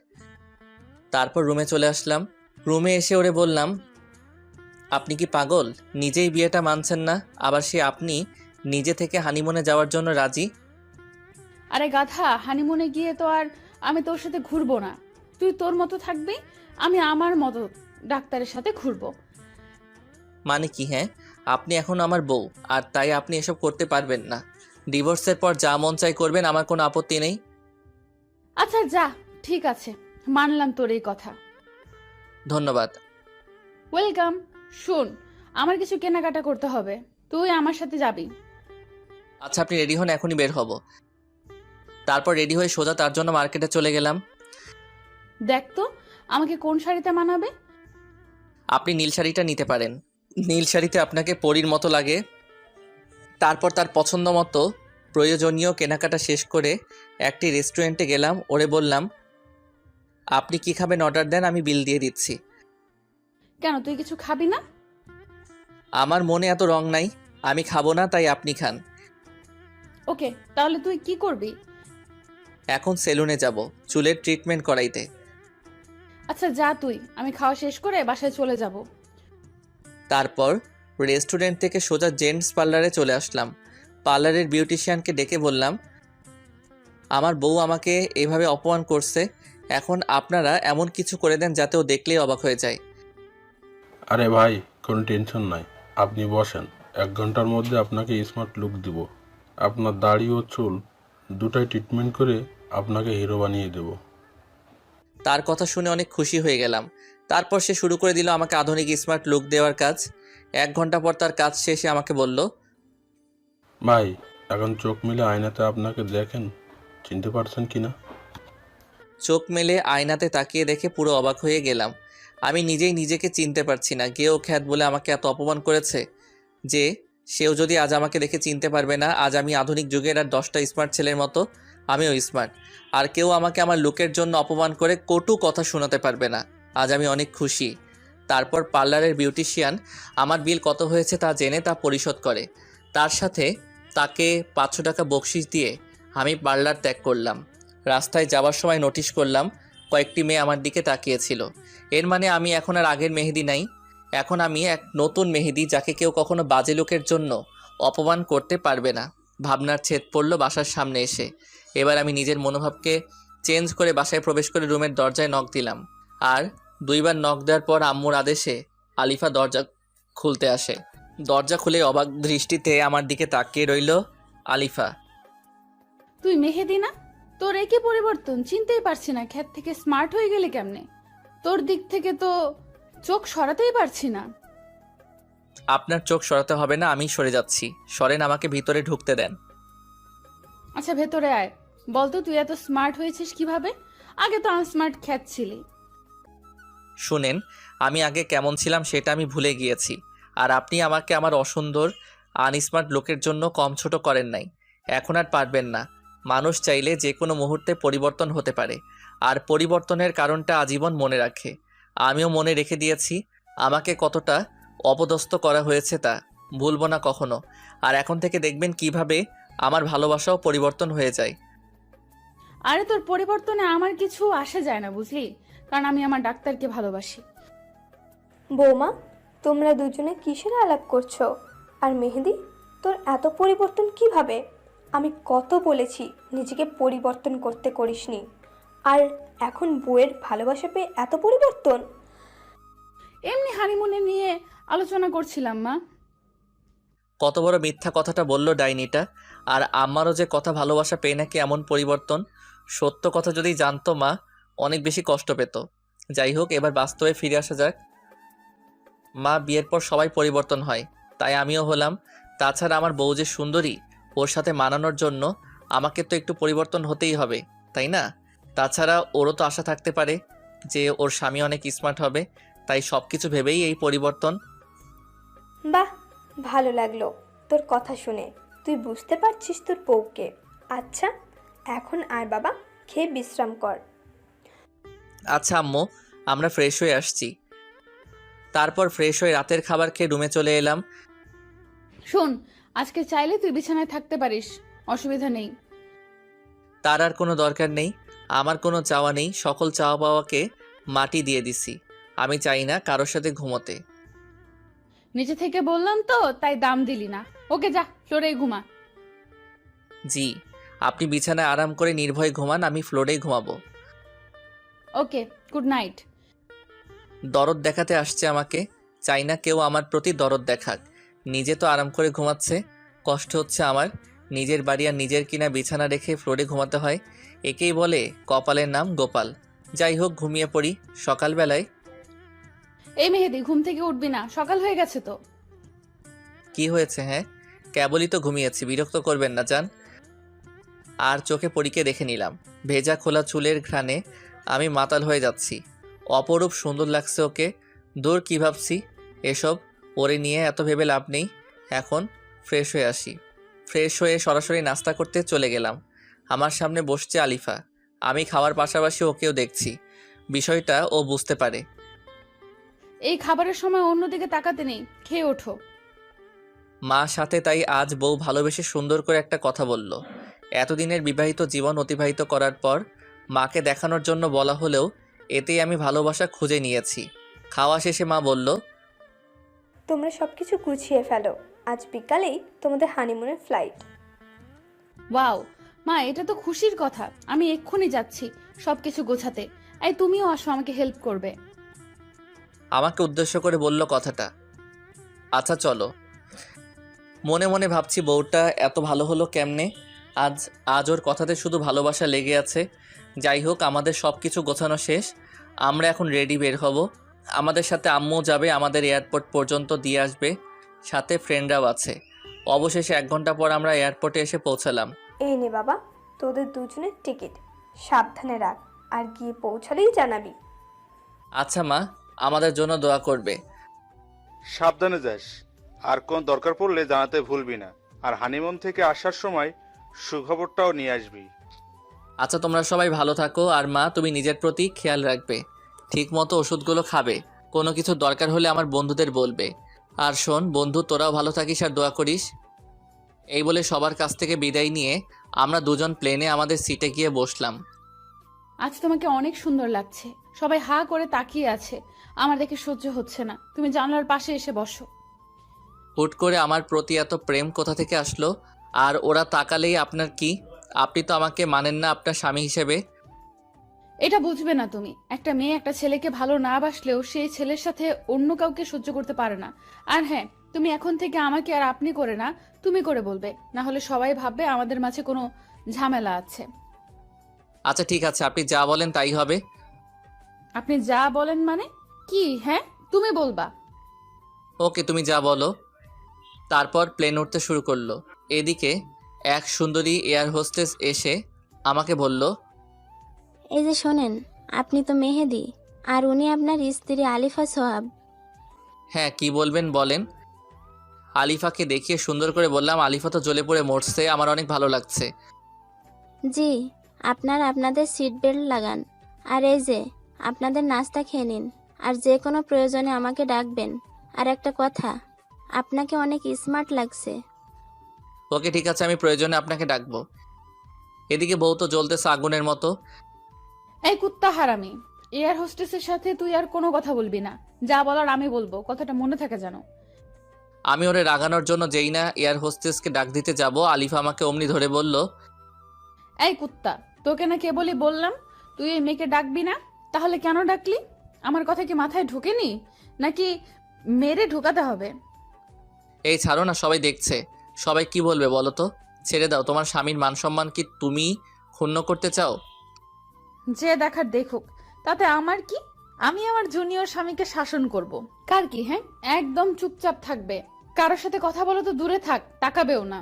তারপর রুমে চলে আসলাম। রুমে এসে ওরে বললাম, আপনি কি পাগল? নিজেই বিয়েটা মানছেন না, আবার সে আপনি নিজে থেকে হানিমুনে যাওয়ার জন্য রাজি। আরে গাধা, হানিমুনে গিয়ে তো আর আমি তোর সাথে ঘুরবো না। তুই তোর মতো থাকবি, আমি আমার মতো ডাক্তারের সাথে ঘুরবো। মানে কি? হ্যাঁ, আপনি এখন আমার বউ, আর তাই আপনি এসব করতে পারবেন না। ডিভোর্সের পর যা মন চাই করবেন, আমার কোনো আপত্তি নেই। আচ্ছা যা, ঠিক আছে, মানলাম তোর এই কথা। ধন্যবাদ। ওয়েলকাম। শোন, আমার কিছু কেনাকাটা করতে হবে, তুই আমার সাথে যাবি। আচ্ছা আপনি রেডি হন, এখনই বের হব। তারপর রেডি হয়ে সোজা তার জন্য মার্কেটে চলে গেলাম। দেখ তো আমাকে কোন শাড়িতে মানাবে। আপনি নীল শাড়িটা নিতে পারেন, নীল শাড়িতে আপনাকে পরীর মতো লাগে। তারপর তার পছন্দ মতো প্রয়োজনীয় কেনাকাটা শেষ করে একটি রেস্টুরেন্টে গেলাম। ওরে বললাম, আপনি কি খাবেন অর্ডার দেন, আমি বিল দিয়ে দিচ্ছি। কেন, তুই কিছু খাবি না? আমার মনে এত রং নাই, আমি খাবো না, তাই আপনি খান। ওকে, তাহলে তুই কি করবি? এখন সেলুনে যাব চুলের ট্রিটমেন্ট করাইতে। আচ্ছা যা তুই, আমি খাওয়া শেষ করে বাসায় চলে যাব। তারপর রেস্টুরেন্ট থেকে সোজা জেন্টস পার্লারে চলে আসলাম। পার্লারের বিউটিশিয়ানকে ডেকে বললাম, আমার বউ আমাকে এভাবে অপমান করছে, এখন আপনারা এমন কিছু করে দেন যাতে ও দেখলেই অবাক হয়ে যায়। আরে ভাই, কোনো টেনশন নাই, আপনি বসেন। 1 ঘন্টার মধ্যে আপনাকে স্মার্ট লুক দিব। আপনার দাড়ি ও চুল দুটাই ট্রিটমেন্ট করে আপনাকে হিরো বানিয়ে দেব। তার কথা শুনে অনেক খুশি হয়ে গেলাম। তারপর সে শুরু করে দিল আমাকে আধুনিক স্মার্ট লুক দেওয়ার কাজ। 1 ঘন্টা পর তার কাজ শেষে আমাকে বলল, ভাই, এখন চোখ মিলে আয়নাতে আপনাকে দেখেন, চিনতে পারছেন কিনা? চোখ মেলে আয়নাতে তাকিয়ে দেখে পুরো অবাক হয়ে গেলাম। আমি নিজেই নিজেকে চিনতে পারছি না। গেও খ্যাত বলে আমাকে এত অপমান করেছে যে সেও যদি আজ আমাকে দেখে চিনতে পারবে না। আজ আমি আধুনিক যুগের আর 10টা স্মার্ট ছেলের মতো আমিও স্মার্ট, আর কেউ আমাকে আমার লুকের জন্য অপমান করে কটু কথা শোনাতে পারবে না। আজ আমি অনেক খুশি। তারপর পার্লারের বিউটিশিয়ান আমার বিল কত হয়েছে তা জেনে তা পরিশোধ করে। তার সাথে তাকে 500 টাকা বকশিশ দিয়ে আমি পার্লার ত্যাগ করলাম। রাস্তায় যাওয়ার সময় নোটিশ করলাম কয়েকটি মেয়ে আমার দিকে তাকিয়েছিল। এর মানে আমি এখন আর আগের মেহেদি নাই, এখন আমি এক নতুন মেহেদি, যাকে কেউ কখনো বাজে লোকের জন্য অপমান করতে পারবে না। ভাবনার ছেদ পড়ল বাসার সামনে এসে। এবার আমি নিজের মনোভাবকে চেঞ্জ করে বাসায় প্রবেশ করে রুমের দরজায় নক দিলাম। আর 2 বার নক দেওয়ার পর আম্মুর আদেশে আলিফা দরজা খুলতে আসে। দরজা খুলে অবাক দৃষ্টিতে আমার দিকে তাকিয়ে রইল আলিফা। তুই মেহেদি না? তোর একই পরিবর্তন, চিনতেই পারছি না। খ্যাত থেকে স্মার্ট হয়ে গেলে কেমনে? তোর দিক থেকে তো চোখ সরাতেই পারছি না। আপনার চোখ সরাতে হবে না, আমি সরে যাচ্ছি। সরেন, আমাকে ভিতরে ঢুকতে দেন। আচ্ছা ভেতরে আয়। বলতো তুই এত স্মার্ট হয়েছিস কিভাবে? আগে তো আনস্মার্ট খ্যাত ছিলি। শুনেন, আমি আগে কেমন ছিলাম সেটা আমি ভুলে গিয়েছি। আর আপনি আমাকে আমার অসুন্দর আনস্মার্ট লোকের জন্য কম ছোট করেন নাই। এখন আর পারবেন না। মানুষ চাইলে যে কোনো মুহূর্তে পরিবর্তন হতে পারে, আর পরিবর্তনের কারণটা আজীবন মনে রাখে। আমিও মনে রেখে দিয়েছি আমাকে কতটা অপদস্থ করা হয়েছে, তা ভুলব না কখনো। আর এখন থেকে দেখবেন কিভাবে আমার ভালোবাসাও পরিবর্তন হয়ে যায়। আরে তোর পরিবর্তনে আমার কিছু আসে যায় না বুঝলি, কারণ আমি আমার ডাক্তারকে ভালোবাসি। বৌমা, তোমরা দুজনে কিসের আলাপ করছো? আর মেহেদি, তোর এত পরিবর্তন কিভাবে? আমি কত বলেছি নিজেকে পরিবর্তন করতে, করিসনি। আর এখন বউয়ের ভালোবাসা পেয়ে এত পরিবর্তন? এমনি হানিমুনে নিয়ে আলোচনা করছিলাম মা। কত বড় মিথ্যা কথাটা বলল ডাইনিটা। আর আমারও যে কথা ভালোবাসা পেয়ে নাকি এমন পরিবর্তন, সত্য কথা যদি জানতো মা অনেক বেশি কষ্ট পেত। যাই হোক, এবার বাস্তবে ফিরে আসা যাক। মা, বিয়ের পর সবাই পরিবর্তন হয়, তাই আমিও হলাম। তাছাড়া আমার বউ যে সুন্দরী, ওর সাথে মানানোর জন্য আমাকে তো একটু পরিবর্তন হতেই হবে, তাই না? তাছাড়া ওরও তো আশা থাকতে পারে যে ওর স্বামী অনেক স্মার্ট হবে, তাই সব কিছু ভেবেই এই পরিবর্তন। বাহ, ভালো লাগলো তোর কথা শুনে। তুই বুঝতে পারছিস তোর বউকে। আচ্ছা, এখন আয় বাবা, খেয়ে বিশ্রাম কর। আচ্ছা আম্মু, আমরা ফ্রেশ হয়ে আসছি। তারপর ফ্রেশ হয়ে রাতের খাবার খেয়ে রুমে চলে এলাম। শোন, আজকে চাইলে তুই বিছানায় থাকতে পারিস, অসুবিধা নেই। তার আর কোনো দরকার নেই, আমার কোনো চাওয়া নেই। সকল চাওয়া পাওয়াকে মাটি দিয়ে দিছি। আমি চাই না কারোর সাথে ঘুমোতে। নিচে থেকে বললাম তো, তাই দাম দিলি না। ওকে যা, ফ্লোরেই ঘুমা। জি, আপনি বিছানায় আরাম করে নির্ভয়ে ঘুমান, আমি ফ্লোরেই ঘুমাবো। ওকে, গুড নাইট। দরদ দেখাতে আসছে আমাকে, চাই না কেউ আমার প্রতি দরদ দেখাক। নিজে তো আরাম করে ঘুমাচ্ছে, কষ্ট হচ্ছে আমার। নিজের বাড়ি আর নিজের কিনা বিছানা রেখে ফ্লোরে ঘুমাতে হয়, একেই বলে কপালের নাম গোপাল। যাই হোক, ঘুমিয়ে পড়ি। সকালবেলায় এই মেহেদি, ঘুম থেকে উঠবি না, সকাল হয়ে গেছে তো। কি হয়েছে? হ্যাঁ, কেবলই তো ঘুমিয়েছি, বিরক্ত করবেন না যান। আর চোখে পরীকে দেখে নিলাম। ভেজা খোলা চুলের ঘ্রাণে আমি মাতাল হয়ে যাচ্ছি। অপরূপ সুন্দর লাগছে ওকে। দূর, কি ভাবছি এসব, ওরে নিয়ে এত ভেবে লাভ নেই। এখন ফ্রেশ হয়ে আসি। ফ্রেশ হয়ে সরাসরি নাস্তা করতে চলে গেলাম। আমার সামনে বসছে আলিফা। আমি খাওয়ার পাশাপাশি ওকেও দেখছি। বিষয়টা ও বুঝতে পারে। এই খাবারের সময় অন্যদিকে তাকাতে নেই, খেয়ে ওঠো। মা সাথে, তাই আজ বউ ভালোবেসে সুন্দর করে একটা কথা বলল। এতদিনের বিবাহিত জীবন অতিবাহিত করার পর মাকে দেখানোর জন্য বলা হলেও এতেই আমি ভালোবাসা খুঁজে নিয়েছি। খাওয়া শেষে মা বলল, তোমরা সব কিছু গুছিয়ে ফেলো, আজ বিকালেই তোমাদের হানিমুনের ফ্লাইট। ওয়াও মা, এটা তো খুশির কথা। আমি এক্ষুনি যাচ্ছি সবকিছু গোছাতে। এই তুমিও আসো, আমাকে হেল্প করবে। আমাকে উদ্দেশ্য করে বলল কথাটা। আচ্ছা চলো। মনে মনে ভাবছি বউটা এত ভালো হলো কেমনে। আজ ওর কথাতে শুধু ভালোবাসা লেগে আছে। যাই হোক, আমাদের সব কিছু গোছানো শেষ। আমরা এখন রেডি, বের হব। আমাদের সাথে আম্মুও যাবে, আমাদের এয়ারপোর্ট পর্যন্ত দিয়ে আসবে, সাথে ফ্রেন্ডরাও আছে। অবশেষে 1 ঘন্টা পর আমরা এয়ারপোর্টে এসে পৌঁছালাম। এই নে বাবা, তোদের দুজনের টিকিট, সাবধানে রাখ, আর গিয়ে পৌঁছালেই জানাবি। আচ্ছা মা, আমাদের জন্য দোয়া করবে। সাবধানে যাস, আর কোন দরকার পড়লে জানাতে ভুলবি না। আর হানিমুন থেকে আসার সময় সুখবরটাও নিয়ে আসবি। আচ্ছা, তোমরা সবাই ভালো থাকো। আর মা, তুমি নিজের প্রতি খেয়াল রাখবে, ঠিক মতো ওষুধগুলো খাবে। কোনো কিছু দরকার হলে আমার বন্ধুদের বলবে। আর শোন বন্ধু, তোরাও ভালো থাকিস আর দোয়া করিস। এই বলে সবার কাছ থেকে বিদায় নিয়ে আমরা দুজন প্লেনে আমাদের সিটে গিয়ে বসলাম। আজ তোমাকে অনেক সুন্দর লাগছে। সবাই হা করে তাকিয়ে আছে, আমার দেখে সহ্য হচ্ছে না। তুমি জানলার পাশে এসে বসো। হুট করে আমার প্রতি এত প্রেম কোথা থেকে আসলো? আর ওরা তাকালেই আপনার কি? আপনি তো আমাকে মানেন না আপনার স্বামী হিসেবে। এটা বুঝবে না তুমি। একটা মেয়ে একটা ছেলেকে ভালো না বাসলেও সেই ছেলের সাথে অন্য কাউকে সহ্য করতে পারে না। আর হ্যাঁ, তুমি এখন থেকে আমাকে আর আপনি করে না, তুমি করে বলবে, না হলে সবাই ভাববে আমাদের মাঝে কোনো ঝামেলা আছে। আচ্ছা ঠিক আছে, আপনি যা বলেন তাই হবে। আপনি যা বলেন মানে কি? হ্যাঁ, তুমি বলবা। ওকে, তুমি যা বলো। তারপর প্লেন উঠতে শুরু করলো। এদিকে এক সুন্দরী এয়ার হোস্টেস এসে আমাকে বলল, এই যে শোনেন, আপনি তো মেহেদি, আর উনি আপনার স্ত্রী আলিফা সোহাব। হ্যাঁ কি বলবেন বলেন। আলিফাকে দেখিয়ে সুন্দর করে বললাম, আলিফা তো জ্বলে পড়ে মরছে, আমার অনেক ভালো লাগছে। জি, আপনাদের সিট বেল্ট লাগান। আর এই যে আপনাদের নাস্তা খেয়ে নিন, আর যে কোনো প্রয়োজনে আমাকে ডাকবেন। আর একটা কথা, আপনাকে অনেক স্মার্ট লাগছে। ওকে ঠিক আছে, আমি প্রয়োজনে আপনাকে ডাকবো। এদিকে বউ তো জ্বলতেছে আগুনের মতো। এই কুত্তা হারামি, এয়ার হোস্টেসের সাথে তুই আর কোনো কথা বলবি না। যা বলার আমি বলবো, কথাটা মনে থাকে যেন। আমি ওরে রাগানোর জন্য যেই না এয়ার হোস্টেসকে ডাক দিতে যাব, আলিফা আমাকে অমনি ধরে বলল, এই কুত্তা, তোকে না কেবলই বললাম তুই এই মেয়েকে ডাকবি না, তাহলে কেন ডাকলি? আমার কথা কি মাথায় ঢোকেনি, নাকি মেরে ঢোকাতে হবে? এই ছাড়ো না, সবাই দেখছে, সবাই কি বলবে বলো তো? ছেড়ে দাও, তোমার স্বামীর মান সম্মান কি তুমি ক্ষুণ্ণ করতে চাও? যে দেখার দেখুক, তাতে আমার কি? আমি আমার জুনিয়র স্বামীকে শাসন করব। কার কি? হ্যাঁ, একদম চুপচাপ থাকবে। কারোর সাথে কথা বলো তো দূরে থাক, তাকাবেও না।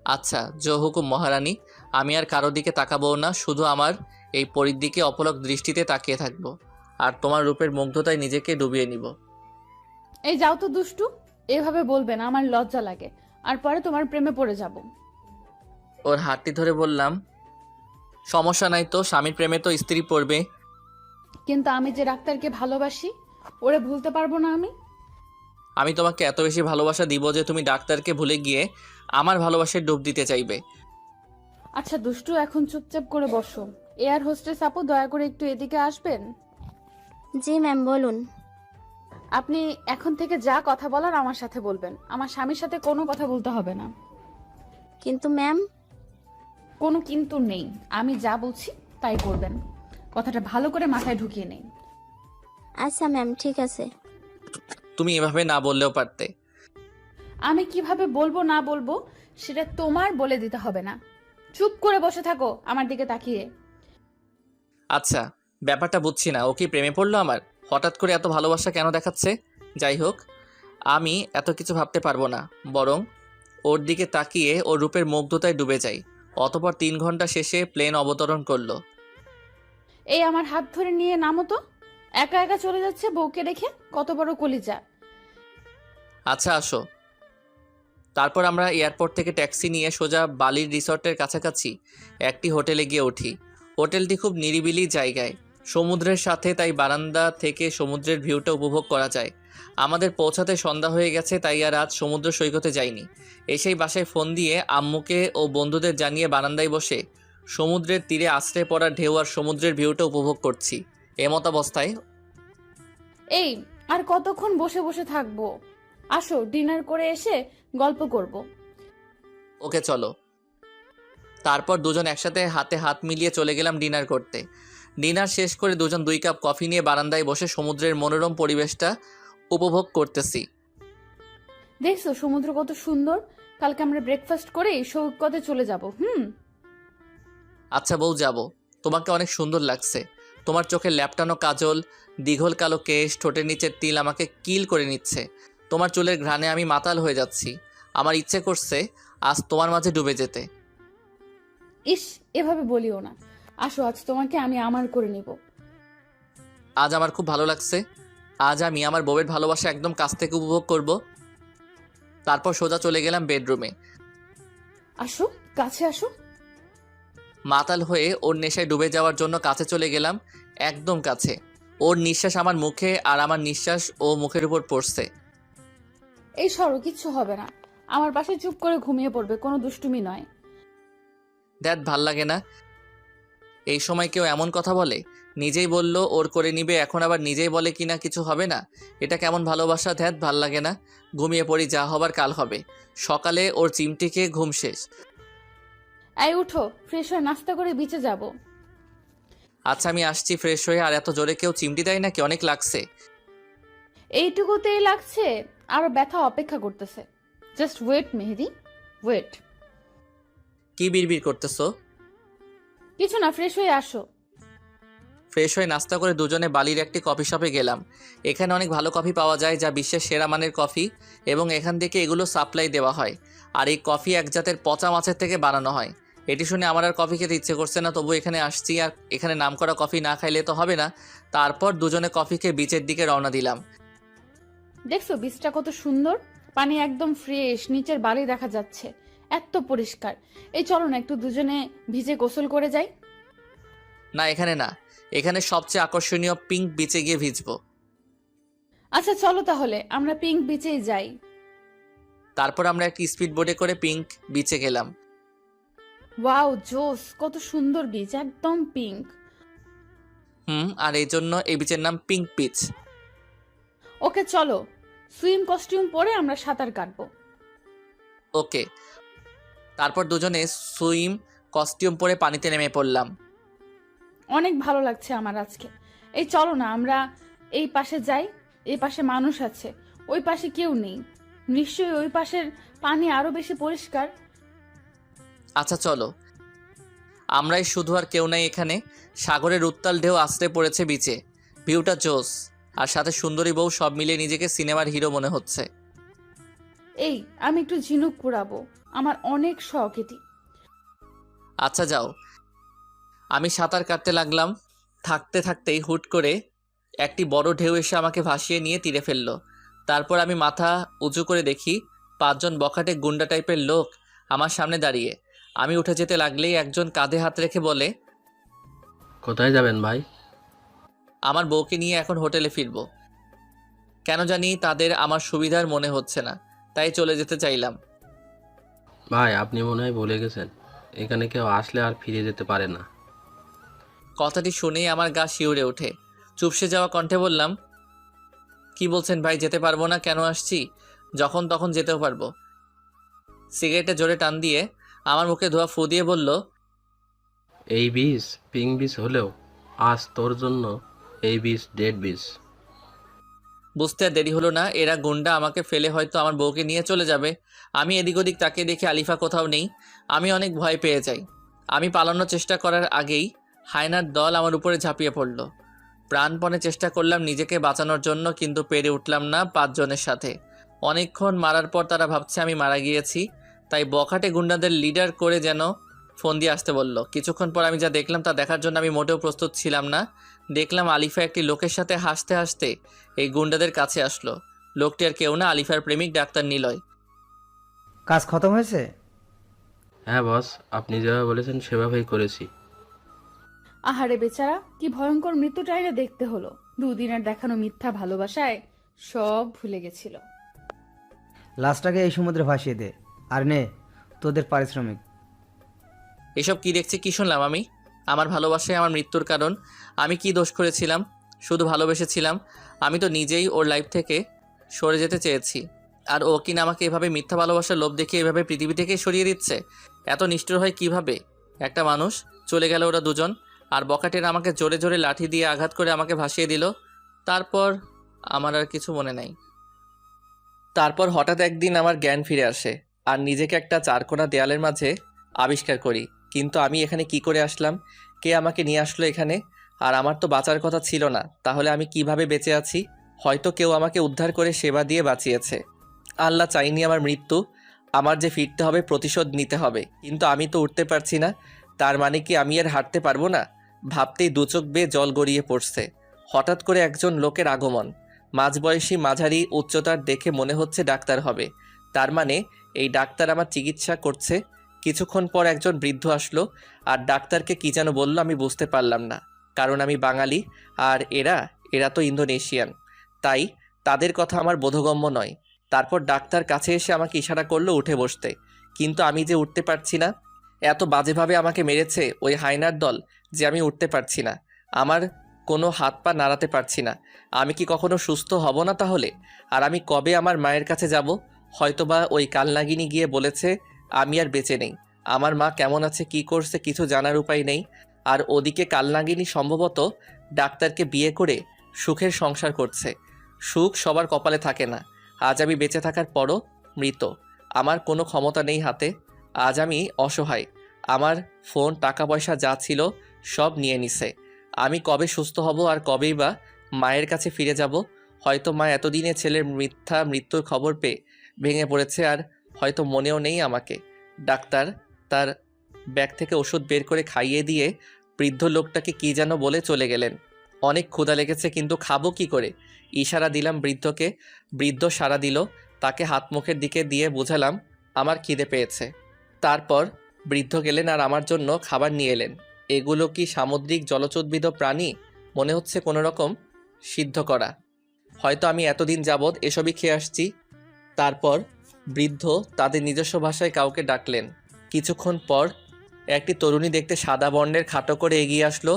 আচ্ছা, জো হুকুম মহারানী। আমি আর কারো দিকে তাকাবো না, শুধু আমার এই পরীর দিকে অপলক দৃষ্টিতে তাকিয়ে থাকবো, আর তোমার রূপের মুগ্ধতায় নিজেকে ডুবিয়ে নিব। এই যাও তো দুষ্টু, এভাবে বলবে না, আমার লজ্জা লাগে, আর পরে তোমার প্রেমে পড়ে যাব। ওর হাতটি ধরে বললাম, সমস্যা নাই তো, স্বামীর প্রেমে তো স্ত্রী পড়বে। কিন্তু আমি যে ডাক্তারকে ভালোবাসি, ওরে ভুলতে পারবো না আমি। আমি তোমাকে এত বেশি ভালোবাসা দিব যে তুমি ডাক্তারকে ভুলে গিয়ে আমার ভালোবাসায় ডুব দিতে চাইবে। আচ্ছা দুষ্টু, এখন চুপচাপ করে বসো। এয়ার হোস্টেস আপু, দয়া করে একটু এদিকে আসবেন। জি ম্যাম, বলুন। আপনি এখন থেকে যা কথা বলার আমার সাথে বলবেন, আমার স্বামীর সাথে কোনো কথা বলতে হবে না। কিন্তু ম্যাম। কোনো কিন্তু নেই, আমি যা বলছি তাই করবেন। কথাটা ভালো করে মাথায় ঢুকিয়ে নেই। আচ্ছা ম্যাম, ঠিক আছে। তুমি এভাবে না বললেও পারতে। আমি কিভাবে বলবো না বলবো সেটা তোমার বলে দিতে হবে না। চুপ করে বসে থাকো আমার দিকে তাকিয়ে। আচ্ছা, ব্যাপারটা বুঝছি না, ও কি প্রেমে পড়লো আমার? হঠাৎ করে এত ভালোবাসা কেন দেখাচ্ছে? যাই হোক, আমি এত কিছু ভাবতে পারবো না, বরং ওর দিকে তাকিয়ে ওর রূপের মুগ্ধতায় ডুবে যাই। অতপর 3 ঘন্টা শেষে প্লেন অবতরণ করলো। এই আমার হাত ধরে নিয়ে নামো তো। একা একা চলে যাচ্ছে বউকে রেখে, কত বড় কলিজা। আচ্ছা আসো। তারপর আমরা এয়ারপোর্ট থেকে ট্যাক্সি নিয়ে সোজা বালির রিসর্টের কাছাকাছি একটি হোটেলে গিয়ে উঠি। হোটেলটি খুব নিরিবিলি জায়গায়, সমুদ্রের সাথে, তাই বারান্দা থেকে সমুদ্রের ভিউটা উপভোগ করা যায়। আমাদের পৌঁছাতে সন্ধ্যা হয়ে গেছে, তাই আর আজ সমুদ্র সৈকতে যাইনি। এসেই বাসায় ফোন দিয়ে আম্মুকে ও বন্ধুদের জানিয়ে বারান্দায় বসে সমুদ্রের তীরে আশ্রে পড়া ঢেউ আর সমুদ্রের ভিউটা উপভোগ করছি। এমত অবস্থায় এই আর কতক্ষণ বসে বসে থাকবো? আসো, ডিনার করে এসে গল্প করব। ওকে চলো। তারপর দুজন একসাথে হাতে হাত মিলিয়ে চলে গেলাম ডিনার করতে। ডিনার শেষ করে দুজন 2 কাপ কফি নিয়ে বারান্দায় বসে সমুদ্রের মনোরম পরিবেশটা উপভোগ করতেছি। দেখছো সমুদ্র কত সুন্দর? কালকে আমরা ব্রেকফাস্ট করেই সৈকতে চলে যাব। আচ্ছা বউ, যাব। তোমাকে অনেক সুন্দর লাগছে। তোমার চোখের ল্যাপটানো কাজল, দীঘল কালো কেশ, ঠোঁটের নিচের তিল আমাকে কিল করে নিচ্ছে। তোমার চুলের ঘ্রাণে আমি মাতাল হয়ে যাচ্ছি। আমার ইচ্ছে করছে আজ তোমার মাঝে ডুবে যেতে। ইস, এভাবে বলিও না। আসো, আজ তোমাকে আমি আমার করে নিব। আজ আমার খুব ভালো লাগছে। আজ আমি আমার বউয়ের ভালোবাসা একদম কাছ থেকে উপভোগ করব। তারপর সোজা চলে গেলাম বেডরুমে। আসো, কাছে আসো। মাতাল হয়ে ওর নেশায় ডুবে যাওয়ার জন্য কাছে চলে গেলাম, একদম কাছে। ওর নিঃশ্বাস আমার মুখে আর আমার নিঃশ্বাস ও মুখের উপর পড়ছে। এই সরো, কিচ্ছু হবে না। আমার পাশে চুপ করে ঘুমিয়ে পড়বে, কোনো দুষ্টুমি নয়। দ্যাট ভাল লাগে না। এই সময় কেউ এমন কথা বলে? নিজেই বলল ওর করে নিবে, এখন আবার নিজেই বলে কিনা কিছু হবে না। এটা কেমন ভালোবাসা? ধ্যাত, ভাল লাগে না। ঘুমিয়ে পড়ি, যা হবার কাল হবে। সকালে ওর চিমটি খেয়ে ঘুম শেষ। এই উঠো, ফ্রেশ হয়ে নাস্তা করে বিচে যাব। আচ্ছা আমি আসছি ফ্রেশ হয়ে। আর এত জোরে কেউ চিমটি দেয় নাকি? অনেক লাগছে। এইটুকুতেই লাগছে, আরো ব্যথা অপেক্ষা করতেছে। জাস্ট ওয়েট মেহেদি, ওয়েট। কি বিড়বিড় করতেছো? কিছু না, ফ্রেশ হয়ে আসো। ফ্রেশ হয়ে নাস্তা করে দুজনে বালির একটি কফি শপে গেলাম। এখানে অনেক ভালো কফি পাওয়া যায়, যা বিশ্বের সেরা মানের কফি, এবং এখান থেকে এগুলো সাপ্লাই দেওয়া হয়। আর এই কফি এক জাতের পচা মাছের থেকে বানানো হয়। এটি শুনে আমার আর কফি খেতে ইচ্ছে করছে না, তবু এখানে আসছি, আর এখানে নামকরা কফি না খাইলে তো হবে না। তারপর দুজনে কফি খেয়ে বিচের দিকে রওনা দিলাম। দেখছো বিচটা কত সুন্দর? পানি একদম ফ্রেশ, নিচের বালি দেখা যাচ্ছে, এত পরিষ্কার। এই চলো না একটু দুজনে ভিজে গোসল করে যাই। না, এখানে না, এখানে সবচেয়ে আকর্ষণীয় পিঙ্ক বিচে গিয়ে ভিজবো। আচ্ছা চলো তাহলে আমরা পিঙ্ক বিচেই যাই। তারপর আমরা একটি স্পিড বোটে করে পিঙ্ক বিচে গেলাম। ওয়াও জোস, কত সুন্দর বিচ, একদম পিঙ্ক। আর এই জন্য এই বিচের নাম পিঙ্ক বিচ। ওকে চলো, সুইম কস্টিউম পরে আমরা সাঁতার কাটবো। ওকে। তারপর দুজনে সুইম কস্টিউম পরে পানিতে নেমে পড়লাম। অনেক ভালো লাগছে আমার আজকে। এই চলো না আমরা এই পাশে যাই, এই পাশে মানুষ আছে, ওই পাশে কেউ নেই, নিশ্চয়ই ওই পাশের পানি আরো বেশি পরিষ্কার। আচ্ছা চলো। আমরাই শুধু, আর কেউ নাই এখানে। সাগরের উত্তাল ঢেউ আছড়ে পড়েছে বিচে। ভিউটা জোস, আর সাথে সুন্দরী বউ, সব মিলিয়ে নিজেকে সিনেমার হিরো মনে হচ্ছে। এই আমি একটু ঝিনুক কুড়াবো, আমার অনেক শখ এটি। আচ্ছা যাও। আমি সাঁতার কাটতে লাগলাম। থাকতে থাকতেই হুট করে একটি বড় ঢেউ এসে আমাকে ভাসিয়ে নিয়ে তীরে ফেললো। তারপর আমি মাথা উঁচু করে দেখি 5 জন বখাটে গুন্ডা টাইপের লোক আমার সামনে দাঁড়িয়ে। আমি উঠে যেতে লাগলেই একজন কাঁধে হাত রেখে বলে, কোথায় যাবেন ভাই? আমার বউকে নিয়ে এখন হোটেলে ফিরবো। কেন জানি তাদের আমার সুবিধার মনে হচ্ছে না, তাই চলে যেতে চাইলাম। ভাই আপনি মনে হয় ভুলে গেছেন, এখানে কেউ আসলে আর ফিরে যেতে পারে না। কথাটি শুনেই আমার গা শিউরে ওঠে। চুপসে যাওয়া কণ্ঠে বললাম, কি বলছেন ভাই? যেতে পারবো না? কেন আসছি? যখন তখন যেতেও পারবো। সিগারেটে জোরে টান দিয়ে আমার মুখে ধোয়া ফু দিয়ে বলল, এই বিষ পিঙ্ক বিষ হলেও আজ তোর জন্য এই বিষ ডেড বিষ। বুঝতে আর দেরি হলো না, এরা গুন্ডা আমাকে ফেলে হয়তো আমার বউকে নিয়ে চলে যাবে। আমি এদিক ওদিক তাকিয়ে দেখি আলিফা কোথাও নেই। আমি অনেক ভয় পেয়ে যাই। আমি পালানোর চেষ্টা করার আগেই হায়নার দল আমার উপরে ঝাঁপিয়ে পড়ল। প্রাণপণে চেষ্টা করলাম নিজেকে বাঁচানোর জন্য, কিন্তু পেরে উঠলাম না 5 জনের সাথে। অনেকক্ষণ মারার পর তারা ভাবছে আমি মারা গিয়েছি, তাই বখাটে গুন্ডাদের লিডার করে যেন ফোন দিয়ে আসতে বলল। কিছুক্ষণ পর আমি যা দেখলাম তা দেখার জন্য আমি মোটেও প্রস্তুত ছিলাম না। দেখলাম আলিফা একটি লোকের সাথে হাসতে হাসতে এই গুন্ডাদের কাছে আসলো। লোকটি আর কেউ না, আলিফার প্রেমিক ডাক্তার নিলয়। কাজ খতম হয়েছে? হ্যাঁ বস, আপনি যেভাবে বলেছেন সেভাবেই করেছি। আহারে বেচারা, কি ভয়ঙ্কর মৃত্যুটাই না দেখতে হলো। 2 দিনের দেখানো মিথ্যা ভালোবাসায় সব ভুলে গেছিল। লাশটাকে এই সমুদ্রে ভাসিয়ে দে, আর নে তোদের পারিশ্রমিক। এসব কি দেখছি, কি শুনলাম আমি? আমার ভালোবাসায় আমার মৃত্যুর কারণ? আমি কি দোষ করেছিলাম? শুধু ভালোবেসেছিলাম। আমি তো নিজেই ওর লাইফ থেকে সরে যেতে চেয়েছি, আর ও কিনা আমাকে এভাবে মিথ্যা ভালোবাসার লোভ দেখিয়ে এভাবে পৃথিবী থেকে সরিয়ে দিচ্ছে। এত নিষ্ঠুর হয় কিভাবে একটা মানুষ? চলে গেল ওরা দুজন, আর বকাটেরা আমাকে জোরে জোরে লাঠি দিয়ে আঘাত করে আমাকে ভাসিয়ে দিল। তারপর আমার আর কিছু মনে নাই। তারপর হঠাৎ একদিন আমার জ্ঞান ফিরে আসে, আর নিজেকে একটা চারকোনা দেয়ালের মাঝে আবিষ্কার করি। কিন্তু আমি এখানে কি করে আসলাম? কে আমাকে নিয়ে আসলো এখানে? আর আমার তো বাঁচার কথা ছিল না, তাহলে আমি কিভাবে বেঁচে আছি? হয়তো কেউ আমাকে উদ্ধার করে সেবা দিয়ে বাঁচিয়েছে। আল্লাহ চাইনি আমার মৃত্যু। আমার যে ফিরতে হবে, প্রতিশোধ নিতে হবে, কিন্তু আমি তো উঠতে পারছি না। তার মানে কি আমি আর হাঁটতে পারবো না? ভাবতেই দুচোখ বেয়ে জল গড়িয়ে পড়ছে। হঠাৎ করে একজন লোকের আগমন। মাঝবয়সী, মাঝারি উচ্চতার, দেখে মনে হচ্ছে ডাক্তার হবে। তার মানে এই ডাক্তার আমার চিকিৎসা করছে। কিছুক্ষণ পর একজন বৃদ্ধ আসলো, আর ডাক্তারকে কি যেন বলল আমি বুঝতে পারলাম না, কারণ আমি বাঙালি আর এরা তো ইন্দোনেশিয়ান, তাই তাদের কথা আমার বোধগম্য নয়। তারপর ডাক্তার কাছে এসে আমাকে ইশারা করলো উঠে বসতে, কিন্তু আমি যে উঠতে পারছি না। এত বাজেভাবে আমাকে মেরেছে ওই হায়নার দল যে আমি উঠতে পারছি না। আমার কোনো হাত পা নাড়াতে পারছি না। আমি কি কখনো সুস্থ হব না তাহলে? আর আমি কবে আমার মায়ের কাছে যাব? হয়তোবা ওই কালনাগিনী গিয়ে বলেছে আমি আর বেঁচে নেই। আমার মা কেমন আছে, কি করছে, কিছু জানার উপায় নেই। আর ওদিকে কালনাগিনী সম্ভবত ডাক্তারকে বিয়ে করে সুখের সংসার করছে। সুখ সবার কপালে থাকে না। আজ আমি বেঁচে থাকার পরও মৃত। আমার কোনো ক্ষমতা নেই হাতে। আজ আমি অসহায়। আমার ফোন, টাকা পয়সা যা ছিল সব নিয়ে নিছে। আমি কবে সুস্থ হব, আর কবেই বা মায়ের কাছে ফিরে যাব? হয়তো মা এতদিনে ছেলের মিথ্যা মৃত্যুর খবর পেয়ে ভেঙে পড়েছে, আর হয়তো মনেও নেই আমাকে। ডাক্তার তার ব্যাগ থেকে ওষুধ বের করে খাইয়ে দিয়ে বৃদ্ধ লোকটাকে কি যেন বলে চলে গেলেন। অনেক ক্ষুধা লেগেছে, কিন্তু খাবো কি করে? ইশারা দিলাম বৃদ্ধকে, বৃদ্ধ সাড়া দিল। তাকে হাত মুখের দিকে দিয়ে বোঝালাম আমার খিদে পেয়েছে। তারপর বৃদ্ধ গেলেন আর আমার জন্য খাবার নিয়ে এলেন। এগুলো কি সামুদ্রিক জলচোদ্ভিদ প্রাণী? মনে হচ্ছে কোনো রকম সিদ্ধ করা। হয়তো আমি এতদিন যাবৎ এসবই খেয়ে আসছি। তারপর বৃদ্ধ তাদের নিজস্ব ভাষায় কাউকে ডাকলেন। কিছুক্ষণ পর একটি তরুণী দেখতে সাদা বর্ণের খাটো করে এগিয়ে আসলো।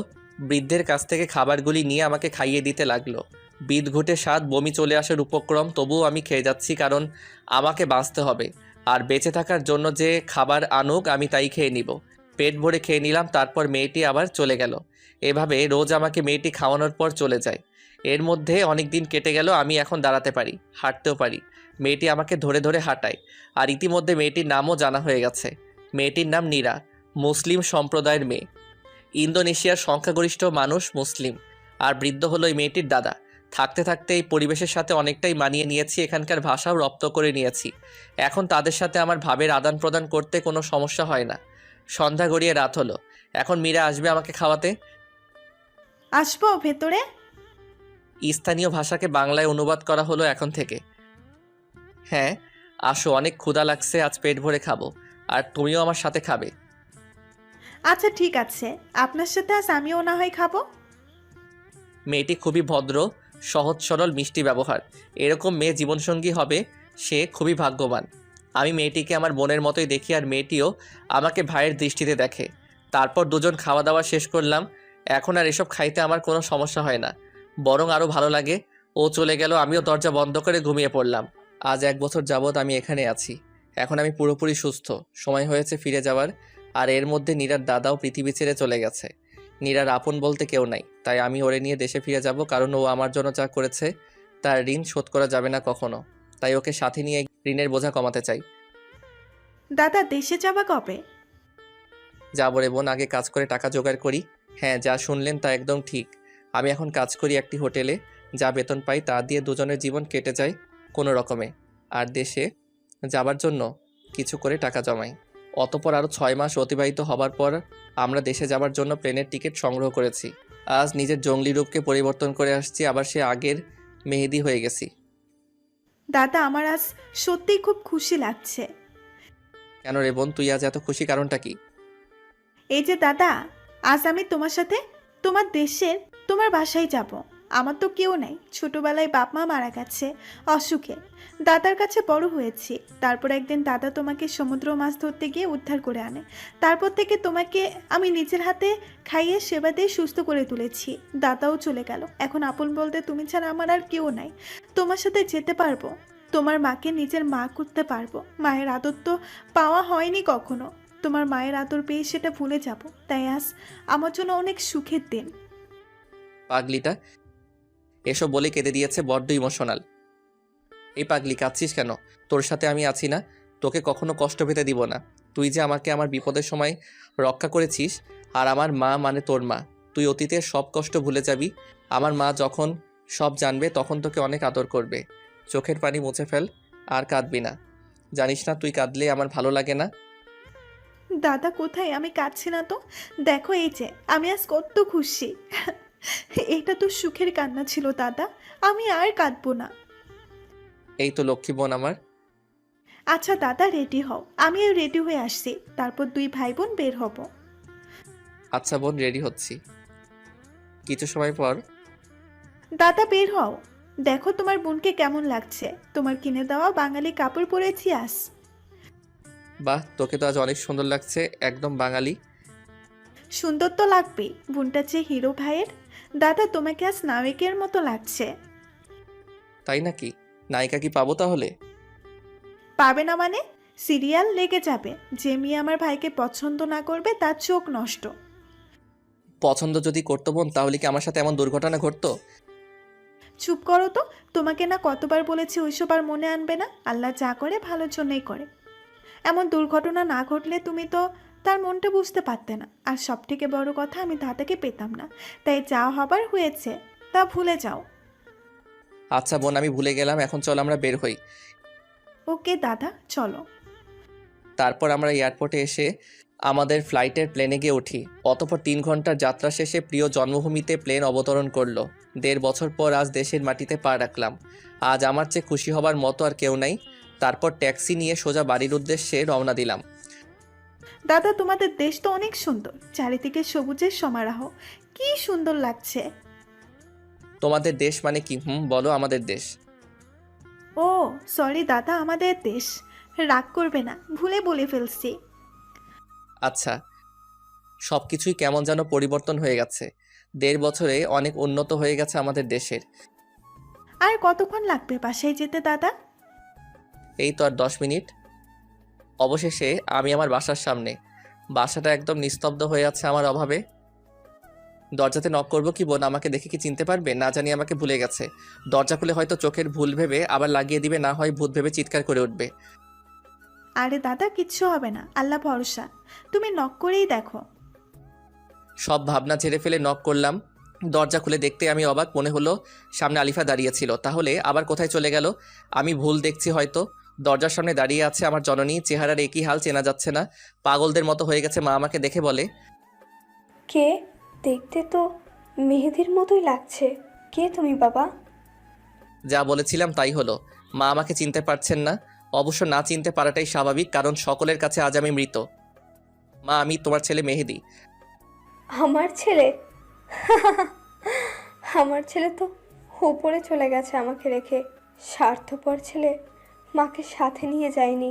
বৃদ্ধের কাছ থেকে খাবারগুলি নিয়ে আমাকে খাইয়ে দিতে লাগলো। বিদঘুটে স্বাদ, বমি চলে আসার উপক্রম, তবুও আমি খেয়ে যাচ্ছি, কারণ আমাকে বাঁচতে হবে। আর বেঁচে থাকার জন্য যে খাবার আনুক আমি তাই খেয়ে নিব। পেট ভরে খেয়ে নিলাম। তারপর মেয়েটি আবার চলে গেল। এভাবে রোজ আমাকে মেয়েটি খাওয়ানোর পর চলে যায়। এর মধ্যে অনেক দিন কেটে গেল। আমি এখন দাঁড়াতে পারি, হাঁটতেও পারি। মেয়েটি আমাকে ধরে ধরে হাঁটায়। আর ইতিমধ্যে মেয়েটির নামও জানা হয়ে গেছে। মেয়েটির নাম নীরা, মুসলিম সম্প্রদায়ের মেয়ে। ইন্দোনেশিয়ার সংখ্যাগরিষ্ঠ মানুষ মুসলিম। আর বৃদ্ধ হলো এই মেয়েটির দাদা। থাকতে থাকতে এই পরিবেশের সাথে অনেকটাই মানিয়ে নিয়েছি, এখানকার ভাষাও রপ্ত করে নিয়েছি। এখন তাদের সাথে আমার ভাবের আদান প্রদান করতে কোনো সমস্যা হয় না। সন্ধ্যা গড়িয়ে রাত হলো। এখন মীরা আসবে আমাকে খাওয়াতে। আসবো ভেতরে? স্থানীয় ভাষাকে বাংলায় অনুবাদ করা হলো এখন থেকে। হ্যাঁ আসো, অনেক ক্ষুধা লাগছে, আজ পেট ভরে খাবো। আর তুমিও আমার সাথে খাবে। আচ্ছা ঠিক আছে, আপনার সাথে আজ আমিও না হয় খাবো। মেয়েটি খুবই ভদ্র, সহজ সরল, মিষ্টি ব্যবহার। এরকম মেয়ে জীবনসঙ্গী হবে সে খুবই ভাগ্যবান। আমি মেয়েটিকে আমার বোনের মতোই দেখি, আর মেয়েটিও আমাকে ভাইয়ের দৃষ্টিতে দেখে। তারপর দুজন খাওয়া দাওয়া শেষ করলাম। এখন আর এসব খাইতে আমার কোনো সমস্যা হয় না, বরং আরও ভালো লাগে। ও চলে গেল, আমিও দরজা বন্ধ করে ঘুমিয়ে পড়লাম। আজ 1 বছর যাবৎ আমি এখানে আছি। এখন আমি পুরোপুরি সুস্থ। সময় হয়েছে ফিরে যাওয়ার। আর এর মধ্যে নীরার দাদাও পৃথিবী ছেড়ে চলে গেছে। নীরার আপন বলতে কেউ নাই, তাই আমি ওরে নিয়ে দেশে ফিরে যাব, কারণ ও আমার জন্য যা করেছে তার ঋণ শোধ করা যাবে না কখনো। তাই ওকে সাথে নিয়ে ঋণের বোঝা কমাতে চাই। দাদা দেশে যাবা কবে? যাবো রে বোন, আগে কাজ করে টাকা জোগাড় করি। হ্যাঁ, যা শুনলেন তা একদম ঠিক। আমি এখন কাজ করি একটি হোটেলে, যা বেতন পাই তা দিয়ে দুজনের জীবন কেটে যায় কোনো রকমে। আর দেশে যাবার জন্য কিছু করে টাকা জমাই। অতপর আরও 6 মাস অতিবাহিত হবার পর আমরা দেশে যাবার জন্য প্লেনের টিকিট সংগ্রহ করেছি। আজ নিজের জঙ্গলি রূপকে পরিবর্তন করে আসছি, আবার সে আগের মেহেদি হয়ে গেছি। দাদা আমার আজ সত্যিই খুব খুশি লাগছে। কেন রে বোন, তুই আজ এত খুশি, কারণটা কি? এই যে দাদা, আজ আমি তোমার সাথে তোমার দেশের তোমার বাসায় যাব। আমার তো কেউ নাই, ছোটবেলায় বাপ মা মারা গেছে অসুখে। দাদার কাছে বড় হয়েছি। তারপর একদিন দাদা তোমাকে সমুদ্র মাছ ধরতে গিয়ে উদ্ধার করে আনে। তারপর থেকে তোমাকে আমি নিজের হাতে খাইয়ে সেবা দিয়ে সুস্থ করে তুলেছি। দাদাও চলে গেল। এখন আপন বলতে তুমি ছাড়া আমার আর কেউ নাই। তোমার সাথে যেতে পারবো, তোমার মাকে নিজের মা করতে পারবো। মায়ের আদর তো পাওয়া হয়নি কখনো। তোমার মায়ের আদর পেয়ে সেটা ভুলে যাব। তাই আজ আমার জন্য অনেক সুখের দিন। পাগলিটা এসব বলে কেঁদে দিয়েছে, বড্ড ইমোশনাল। এই পাগলি, কাঁদছিস কেন? তোর সাথে আমি আছি না, তোকে কখনো কষ্ট পেতে দিব না। তুই যে আমাকে আমার বিপদের সময় রক্ষা করেছিস। আর আমার মা মানে তোর মা। তুই অতীতের সব কষ্ট ভুলে যাবি। আমার মা যখন সব জানবে তখন তোকে অনেক আদর করবে। চোখের পানি মুছে ফেল, আর কাঁদবি না। জানিস না তুই কাঁদলে আমার ভালো লাগে না। দাদা কোথায়? আমি কাঁদছি না তো। দেখো এই যে আমি আজ কত খুশি। এটা তো সুখের কান্না ছিল দাদা। আমি আর কাঁদবো না। এই তো লক্ষ্মী বোন আমার। আচ্ছা দাদা রেডি হও, আমিও রেডি হয়ে আসছি। তারপর 2 ভাই বোন বের হব। আচ্ছা বোন, রেডি হচ্ছি। কিছু সময় পর দাদা বের হও। দেখো তোমার বোনকে কেমন লাগছে। তোমার কিনে দেওয়া বাঙালি কাপড় পরেছি আজ। বাহ, তোকে তো আজ অনেক সুন্দর লাগছে, একদম বাঙালি। সুন্দর তো লাগবেই, বোনটা যে হিরো ভাইয়ের। দাদা তোমাকে আজ নায়িকের মতো লাগছে। তাই নাকি? নায়িকা কি পাবো তাহলে? পাবে না মানে? সিরিয়াল লেগে যাবে। যে মেয়ে আমার ভাইকে পছন্দ না করবে তার চোখ নষ্ট। পছন্দ যদি করতো বোন, তাহলে কি আমার সাথে এমন দুর্ঘটনা ঘটতো? চুপ করো তো। তোমাকে না কতবার বলেছি ওইসব আর মনে আনবে না। আল্লাহ যা করে ভালোর জন্যই করে। এমন দুর্ঘটনা না ঘটলে তুমি তো তার মনটা বুঝতে পারতে না। আর সব থেকে বড় কথা, আমি দাদাকে পেতাম না। তাই যা হবার হয়েছে তা ভুলে যাও। আচ্ছা বোন, আমি ভুলে গেলাম। এখন চল আমরা বের হই। ওকে দাদা চলো। তারপর আমরা এয়ারপোর্টে এসে আমাদের ফ্লাইটের প্লেনে গিয়ে উঠি। অতঃপর 3 ঘন্টার যাত্রা শেষে প্রিয় জন্মভূমিতে প্লেন অবতরণ করলো। 1.5 বছর পর আজ দেশের মাটিতে পা রাখলাম। আজ আমার চেয়ে খুশি হবার মতো আর কেউ নাই। তারপর ট্যাক্সি নিয়ে সোজা বাড়ির উদ্দেশ্যে রওনা দিলাম। দাদা তোমাদের দেশ তো অনেক সুন্দর, চারিদিকে সবুজের সমারোহ, কি সুন্দর লাগছে। তোমাদের দেশ মানে কি? বলো আমাদের দেশ। ও সরি দাদা, আমাদের দেশ। রাগ করবে না, ভুলে বলে ফেলছি। আচ্ছা, সব কিছুই কেমন যেন পরিবর্তন হয়ে গেছে। 1.5 বছরে অনেক উন্নত হয়ে গেছে আমাদের দেশের। আর কতক্ষণ লাগবে বাসায় যেতে দাদা? এই তো আর 10 মিনিট। অবশেষে আমি আমার বাসার সামনে। বাসাটা একদম নিস্তব্ধ হয়ে আছে আমার অভাবে। দরজাতে নক করবো কি বোন আমাকে দেখে কি চিনতে পারবে? না জানি আমাকে ভুলে গেছে। দরজা খুলে হয়তো চোখের ভুল ভেবে আবার লাগিয়ে দিবে, না হয় ভূত ভেবে চিৎকার করে উঠবে। আরে দাদা কিচ্ছু হবে না, আল্লাহ ভরসা, তুমি নক করেই দেখো। সব ভাবনা ঝেড়ে ফেলে নক করলাম। দরজা খুলে দেখতে আমি অবাক, মনে হলো সামনে আলিফা দাঁড়িয়ে ছিল। তাহলে আবার কোথায় চলে গেল? আমি ভুল দেখছি হয়তো। দরজার সামনে দাঁড়িয়ে আছে আমার জননী, চেহারার একই হাল, চেনা যাচ্ছে না। পাগলদের মতো হয়ে গেছে। মা আমাকে দেখে বলে, কে? দেখতে তো মেহেদির মতোই লাগছে। কে তুমি বাবা? যা বলেছিলাম তাই হলো। মা আমাকে চিনতে পারছেন না। অবশ্য না চিনতে পারাটাই স্বাভাবিক, কারণ সকলের কাছে আজ আমি মৃত। মা, আমি তোমার ছেলে মেহেদি। আমার ছেলে? আমার ছেলে তো ওপরে চলে গেছে আমাকে রেখে। স্বার্থপর ছেলে, মাকে সাথে নিয়ে যায়নি।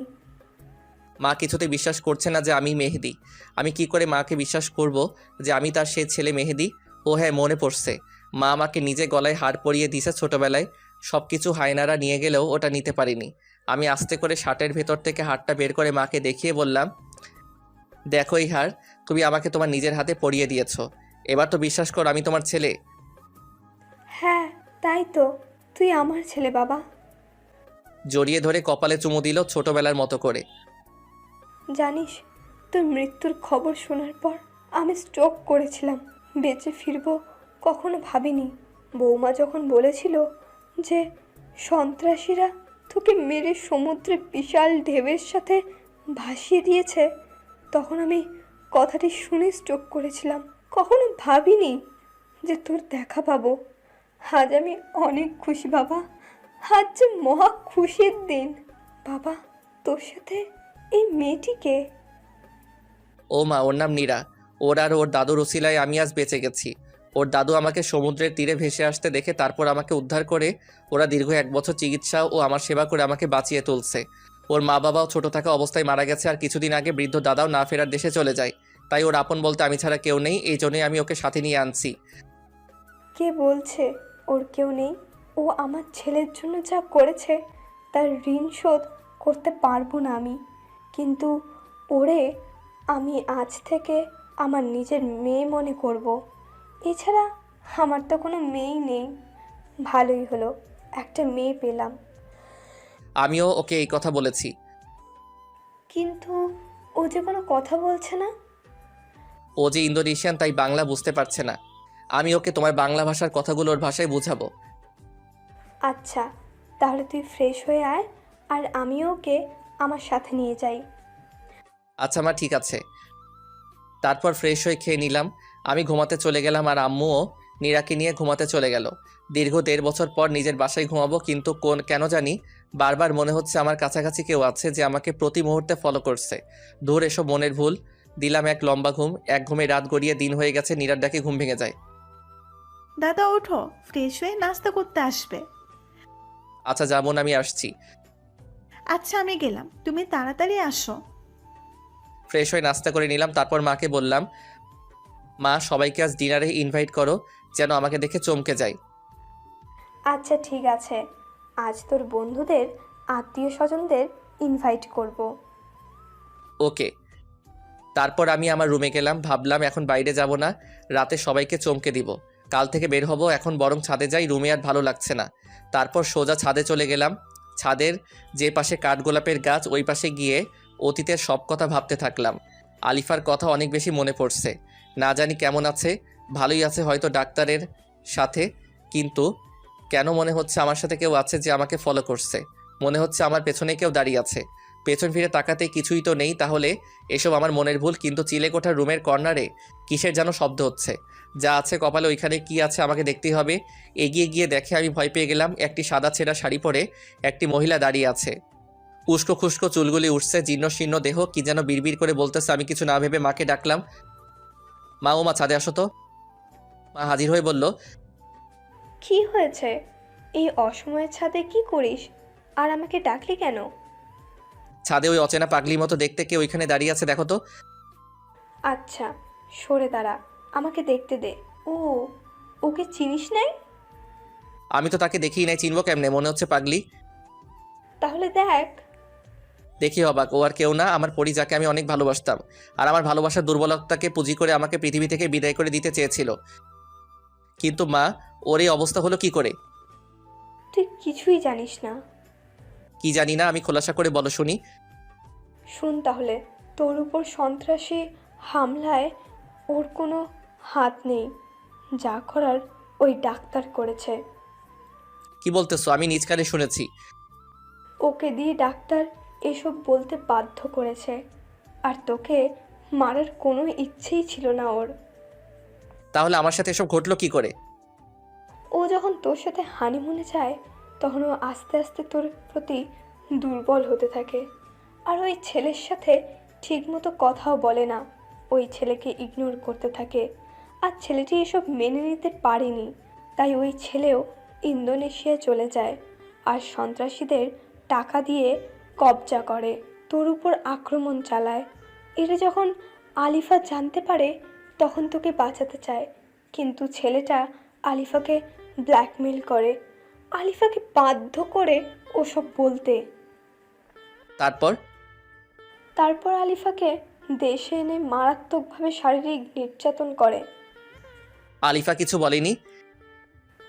মা কিছুতে বিশ্বাস করছে না যে আমি মেহেদি। আমি কি করে মাকে বিশ্বাস করব যে আমি তার সে ছেলে মেহেদি? ও হ্যাঁ, মনে পড়ছে। মা আমাকে নিজে গলায় হার পরিয়ে দিয়েছে ছোটবেলায়। সব কিছু হায়নারা নিয়ে গেলেও ওটা নিতে পারিনি। আমি আস্তে করে শার্টের ভেতর থেকে হারটা বের করে মাকে দেখিয়ে বললাম, দেখো এই হার, তুমি আমাকে তোমার নিজের হাতে পরিয়ে দিয়েছো। এবার তো বিশ্বাস কর আমি তোমার ছেলে। হ্যাঁ তাই তো, তুই আমার ছেলে বাবা। জড়িয়ে ধরে কপালে চুমু দিল ছোটবেলার মতো করে। জানিস, তোর মৃত্যুর খবর শোনার পর আমি স্ট্রোক করেছিলাম। বেঁচে ফিরবো কখনো ভাবিনি। বৌমা যখন বলেছিল যে সন্ত্রাসীরা তোকে মেরে সমুদ্রে বিশাল ঢেউয়ের সাথে ভাসিয়ে দিয়েছে, তখন আমি কথাটি শুনে স্ট্রোক করেছিলাম। কখনো ভাবিনি যে তোর দেখা পাবো। আজ আমি অনেক খুশি বাবা। আজ যে মহা খুশির দিন। বাবা, তোর সাথে এই মেয়েটিকে? ও মা, ওর নাম নীরা। ওর আর ওর দাদুর ওসিলায় আমি আজ বেঁচে গেছি। ওর দাদু আমাকে সমুদ্রের তীরে ভেসে আসতে দেখে তারপর আমাকে উদ্ধার করে ওরা দীর্ঘ 1 বছর চিকিৎসা ও আমার সেবা করে আমাকে বাঁচিয়ে তুলছে। ওর মা বাবাও ছোট থাকা অবস্থায় মারা গেছে, আর কিছুদিন আগে বৃদ্ধ দাদাও না ফেরার দেশে চলে যায়। তাই ওর আপন বলতে আমি ছাড়া কেউ নেই, এই জন্যই আমি ওকে সাথে নিয়ে আনছি। কে বলছে ওর কেউ নেই? ও আমার ছেলের জন্য যা করেছে তার ঋণ শোধ করতে পারবো না আমি। কিন্তু ওরে আমি আজ থেকে আমার নিজের মেয়ে মনে করব। এছাড়া আমার তো কোনো মেয়েই নেই। ভালোই হলো, একটা মেয়ে পেলাম। আমিও ওকে এই কথা বলেছি। কিন্তু ও যে কোনো কথা বলছে না। ও যে ইন্দোনেশিয়ান, তাই বাংলা বুঝতে পারছে না। আমি ওকে তোমার বাংলা ভাষার কথাগুলো ওর ভাষায় বুঝাবো। আচ্ছা, তাহলে তুই ফ্রেশ হয়ে আয়, আর আমিও ওকে আমার সাথে নিয়ে যাই। আচ্ছা মা, ঠিক আছে। তারপর ফ্রেশ হয়ে খেয়ে নিলাম। আমি ঘুমাতে চলে গেলাম, আর আম্মুও নীরাকে নিয়ে ঘুমাতে চলে গেল। দীর্ঘ 1.5 বছর পর নিজের বাসায় ঘুমাবো, কিন্তু কেন জানি বারবার মনে হচ্ছে আমার কাছাকাছি কেউ আছে যে আমাকে প্রতি মুহূর্তে ফলো করছে। দূর এসব মনের ভুল। দিলাম এক লম্বা ঘুম। এক ঘুমে রাত গড়িয়ে দিন হয়ে গেছে। নীরার ডাকে ঘুম ভেঙে যায়। দাদা ওঠো, ফ্রেশ হয়ে নাস্তা করতে আসবে। আচ্ছা যেমন, আমি আসছি। আচ্ছা আমি গেলাম, তুমি তাড়াতাড়ি আসো। ফ্রেশ হয়ে নাস্তা করে নিলাম। তারপর মাকে বললাম, মা সবাইকে আজ ডিনারে ইনভাইট করো, যেন আমাকে দেখে চমকে যায়। আচ্ছা ঠিক আছে, আজ তোর বন্ধুদের, আত্মীয় স্বজনদের ইনভাইট করব। ওকে। তারপর আমি আমার রুমে গেলাম। ভাবলাম এখন বাইরে যাব না, রাতে সবাইকে চমকে দিব। কাল থেকে বের হব, এখন বরং ছাদে যাই, রুমে আর ভালো লাগছে না। তারপর সোজা ছাদে চলে গেলাম। ছাদের যে পাশে কাঠগোলাপের গাছ, ওই পাশে গিয়ে অতীতের সব কথা ভাবতে থাকলাম। আলিফার কথা অনেক বেশি মনে পড়ছে। না জানি কেমন আছে, ভালোই আছে হয়তো ডাক্তারের সাথে, কিন্তু কেন মনে হচ্ছে আমার সাথে কেউ আছে যে আমাকে ফলো করছে। মনে হচ্ছে আমার পেছনে কেউ দাঁড়িয়ে আছে। পেছন ফিরে তাকাতে কিছুই তো নেই, তাহলে এসব আমার মনের ভুল। কিন্তু চিলেকোঠার রুমের কর্নারে কিসের যেন শব্দ হচ্ছে। যা আছে কপালে, ওইখানে কি আছে আমাকে দেখতেই হবে। এগিয়ে গিয়ে দেখে আমি ভয় পেয়ে গেলাম। একটি সাদা ছেঁড়া শাড়ি পরে একটি মহিলা দাঁড়িয়ে আছে। উস্কো খুস্কো চুলগুলি উঠছে, জীর্ণ শীর্ণ দেহ, কি যেন বিড়বিড় করে বলতেছে। আমি কিছু না ভেবে মাকে ডাকলাম, মা ও মা ছাদে আসো তো। মা হাজির হয়ে বলল, কি হয়েছে? এই অসময়ের ছাদে কি করিস? আর আমাকে ডাকলি কেন? ছাদে ওই অচেনা পাগলির মতো দেখতে কে ওইখানে দাঁড়িয়ে আছে দেখো তো। আচ্ছা, সরে দাঁড়া, আমাকে দেখতে দে। ও, ওকে চিনিস নাই? আমি তো তাকে দেখিই নাই, চিনবো কেমনে? মনে হচ্ছে পাগলি। তাহলে দেখ। দেখি অবাক, ও আর কেউ না, আমার পরি, যাকে আমি অনেক ভালোবাসতাম। আর আমার ভালোবাসার দুর্বলতাকে পুঁজি করে আমাকে পৃথিবী থেকে বিদায় করে দিতে চেয়েছিল। কিন্তু মা, ওর এই অবস্থা হলো কি করে? তুই কিছুই জানিস না। কি জানি না, আমি খোলাসা করে বলো শুনি। শুন তাহলে, তোর উপর সন্ত্রাসী হামলায় ওর কোনো হাত নেই। যা করার ওই ডাক্তার করেছে। কি বলতেছো? আমি নিজ কানে শুনেছি। ওকে দিয়ে ডাক্তার এসব বলতে বাধ্য করেছে। আর তোকে মারার কোনো ইচ্ছেই ছিল না ওর। তাহলে আমার সাথে এসব ঘটলো কি করে? ও যখন তোর সাথে হানিমুনে যায়, তখন ও আস্তে আস্তে তোর প্রতি দুর্বল হতে থাকে। আর ওই ছেলের সাথে ঠিকমতো কথাও বলে না, ওই ছেলেকে ইগনোর করতে থাকে। আর ছেলেটি এসব মেনে নিতে পারেনি, তাই ওই ছেলেও ইন্দোনেশিয়া চলে যায় আর সন্ত্রাসীদের টাকা দিয়ে কবজা করে, তোর উপর আক্রমণ চালায়। এটা যখন আলিফা জানতে পারে, তখন তোকে বাঁচাতে চায়, কিন্তু ছেলেটা আলিফাকে ব্ল্যাকমেল করে, আলিফাকে বাধ্য করে ওসব বলতে। তারপর আলিফাকে দেশে এনে মারাত্মকভাবে শারীরিক নির্যাতন করে। আলিফা কিছু বলেনি?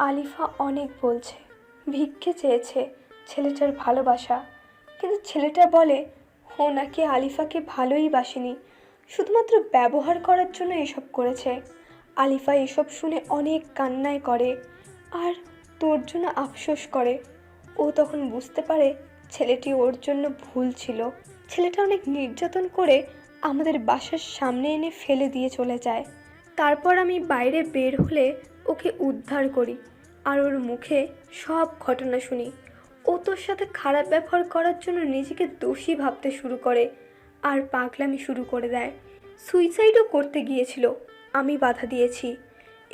আলিফা অনেক বলছে, ভিক্ষে চেয়েছে ছেলেটার ভালোবাসা, কিন্তু ছেলেটা বলে ও নাকি আলিফাকে ভালোই বাসেনি, শুধুমাত্র ব্যবহার করার জন্য এসব করেছে। আলিফা এসব শুনে অনেক কান্নায় করে আর তোর জন্য আফসোস করে। ও তখন বুঝতে পারে ছেলেটি ওর জন্য ভুল ছিল। ছেলেটা অনেক নির্যাতন করে আমাদের বাসার সামনে এনে ফেলে দিয়ে চলে যায়। তারপর আমি বাইরে বের হলে ওকে উদ্ধার করি আর ওর মুখে সব ঘটনা শুনি। ও তোর সাথে খারাপ ব্যবহার করার জন্য নিজেকে দোষী ভাবতে শুরু করে আর পাগলামি শুরু করে দেয়। সুইসাইডও করতে গিয়েছিল, আমি বাধা দিয়েছি।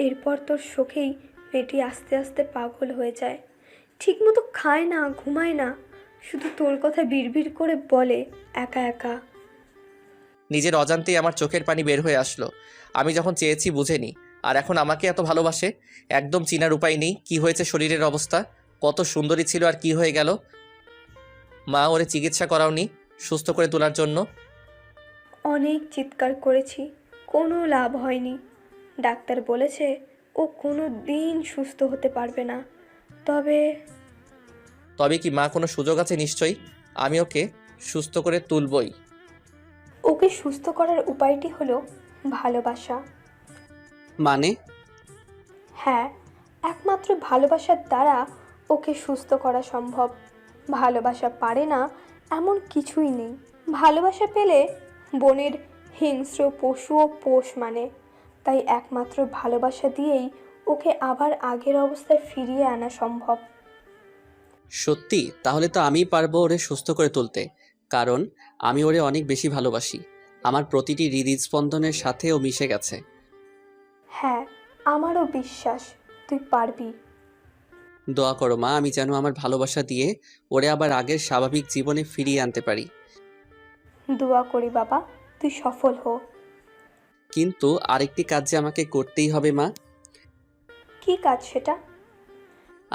এরপর তোর শোকেই মেয়েটি আস্তে আস্তে পাগল হয়ে যায়। ঠিকমতো খায় না, ঘুমায় না, শুধু তোর কথা বিড়বিড় করে বলে একা একা। নিজের অজান্তেই আমার চোখের পানি বের হয়ে আসলো। আমি যখন চেয়েছি বুঝেনি, আর এখন আমাকে এত ভালোবাসে। একদম চিনার উপায় নেই কি হয়েছে শরীরের অবস্থা, কত সুন্দরী ছিল আর কি হয়ে গেল। মা, ওরে চিকিৎসা করাওনি সুস্থ করে তোলার জন্য? অনেক চিৎকার করেছি, কোনো লাভ হয়নি। ডাক্তার বলেছে ও কোনো দিন সুস্থ হতে পারবে না। তবে কি মা, কোনো সুযোগ আছে নিশ্চয়ই? আমি ওকে সুস্থ করে তুলবই। ওকে সুস্থ করার উপায়টি হলো ভালোবাসা। মানে? হ্যাঁ, একমাত্র ভালোবাসার দ্বারা ওকে সুস্থ করা সম্ভব। ভালোবাসা পারে না এমন কিছুই নেই। ভালোবাসা পেলে বনের হিংস্র পশুও পোষ মানে। তাই একমাত্র ভালোবাসা দিয়েই ওকে আবার আগের অবস্থায় ফিরিয়ে আনা সম্ভব। সত্যি? তাহলে তো আমিই পারবো ওরে সুস্থ করে তুলতে, কারণ আমি ওরে অনেক বেশি ভালোবাসি। আমার প্রতিটি হৃদস্পন্দনের সাথে ও মিশে গেছে। হ্যাঁ, আমারও বিশ্বাস তুই পারবি। দোয়া করো মা, আমি যেন আমার ভালোবাসা দিয়ে ওরে আবার আগের স্বাভাবিক জীবনে ফিরিয়ে আনতে পারি। দোয়া করি বাবা, তুই সফল হো। কিন্তু আরেকটি কাজ যে আমাকে করতেই হবে মা। কি কাজ সেটা?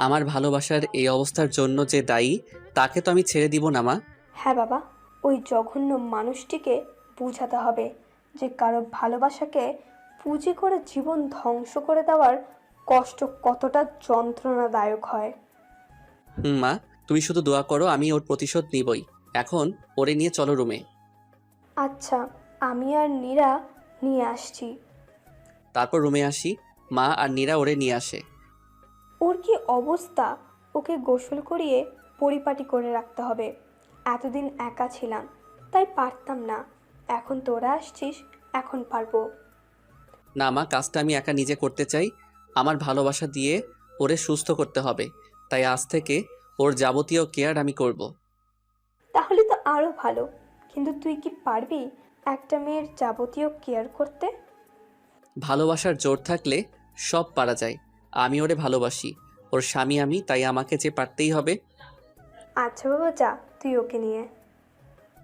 আমার ভালোবাসার এই অবস্থার জন্য যে দায়ী, তাকে তো আমি ছেড়ে দিব না মা। হ্যাঁ বাবা, ওই জঘন্য মানুষটিকে বোঝাতে হবে যে কারো ভালোবাসাকে পুঁজি করে জীবন ধ্বংস করে দেওয়ার কষ্ট কতটা যন্ত্রণাদায়ক হয়। মা, তুমি শুধু দোয়া করো, আমি ওর প্রতিশোধ নিবই। এখন ওরে নিয়ে চলো রুমে। আচ্ছা, আমি আর নীরা নিয়ে আসছি। তারপর রুমে আসি, মা আর নীরা ওরে নিয়ে আসে। ওর কি অবস্থা! ওকে গোসল করিয়ে পরিপাটি করে রাখতে হবে। এতদিন একা ছিলাম তাই পারতাম না, এখন তোরা আসছিস, এখন পারবো। না মা, কাজটা আমি একা নিজে করতে চাই। আমার ভালোবাসা দিয়ে ওরে সুস্থ করতে হবে, তাই আজ থেকে ওর যাবতীয় কেয়ার আমি করব। তাহলে আরও ভালো, কিন্তু তুই কি পারবি একটা মেয়ের যাবতীয় কেয়ার করতে? ভালোবাসার জোর থাকলে সব পারা যায়। আমি ওরে ভালোবাসি, ওর স্বামী আমি, তাই আমাকে যে পারতেই হবে। আচ্ছা বাবা, যা তুই ওকে নিয়ে।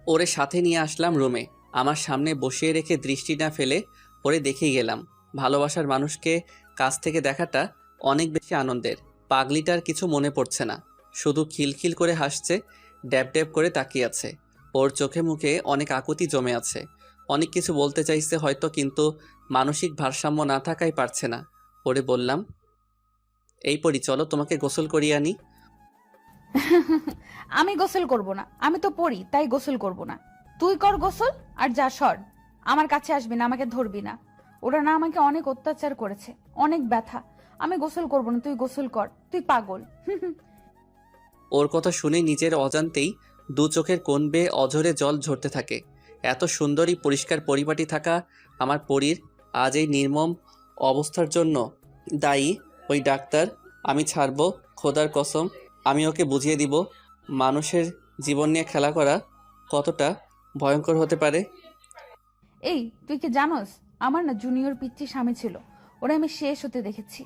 ওরে সাথে নিয়ে আসলাম রুমে, আমার সামনে বসিয়ে রেখে দৃষ্টি না ফেলে ওরে দেখেই গেলাম। ভালোবাসার মানুষকে কাছ থেকে দেখাটা অনেক বেশি আনন্দের। পাগলিটার কিছু মনে পড়ছে না, শুধু খিলখিল করে হাসছে, ড্যাব ড্যাব করে তাকিয়ে আছে। ওর চোখে মুখে অনেক আকুতি জমে আছে, অনেক কিছু বলতে চাইছে হয়তো, কিন্তু মানসিক ভারসাম্য না থাকায় পারছে না। ওরে বললাম, এই পরি চলো তোমাকে গোসল করিয়ে আনি। আমি গোসল করব না, আমি তো পড়ি তাই গোসল করব না। তুই কর গোসল আর যা সর, আমার কাছে আসবি না, আমাকে ধরবি না। ওরা না আমাকে অনেক অত্যাচার করেছে, অনেক ব্যথা। আমি গোসল করব না, তুই গোসল কর, তুই পাগল। ওর কথা শুনে নিজের অজান্তেই দু চোখের কোণ বেয়ে অঝরে জল ঝরতে থাকে। এত সুন্দরী পরিষ্কার পরিপাটি থাকা আমার পরীর আজ এই নির্মম অবস্থার জন্য দায়ী ওই ডাক্তার। আমি ছাড়বো, খোদার কসম। আমি ওকে বুঝিয়ে দিব মানুষের জীবন নিয়ে খেলা করা কতটা ভয়ঙ্কর হতে পারে। এই তুই কি জানোস, আমার না জুনিয়র পিচ্চি স্বামী ছিল, ওরা আমি শেষ হতে দেখেছি।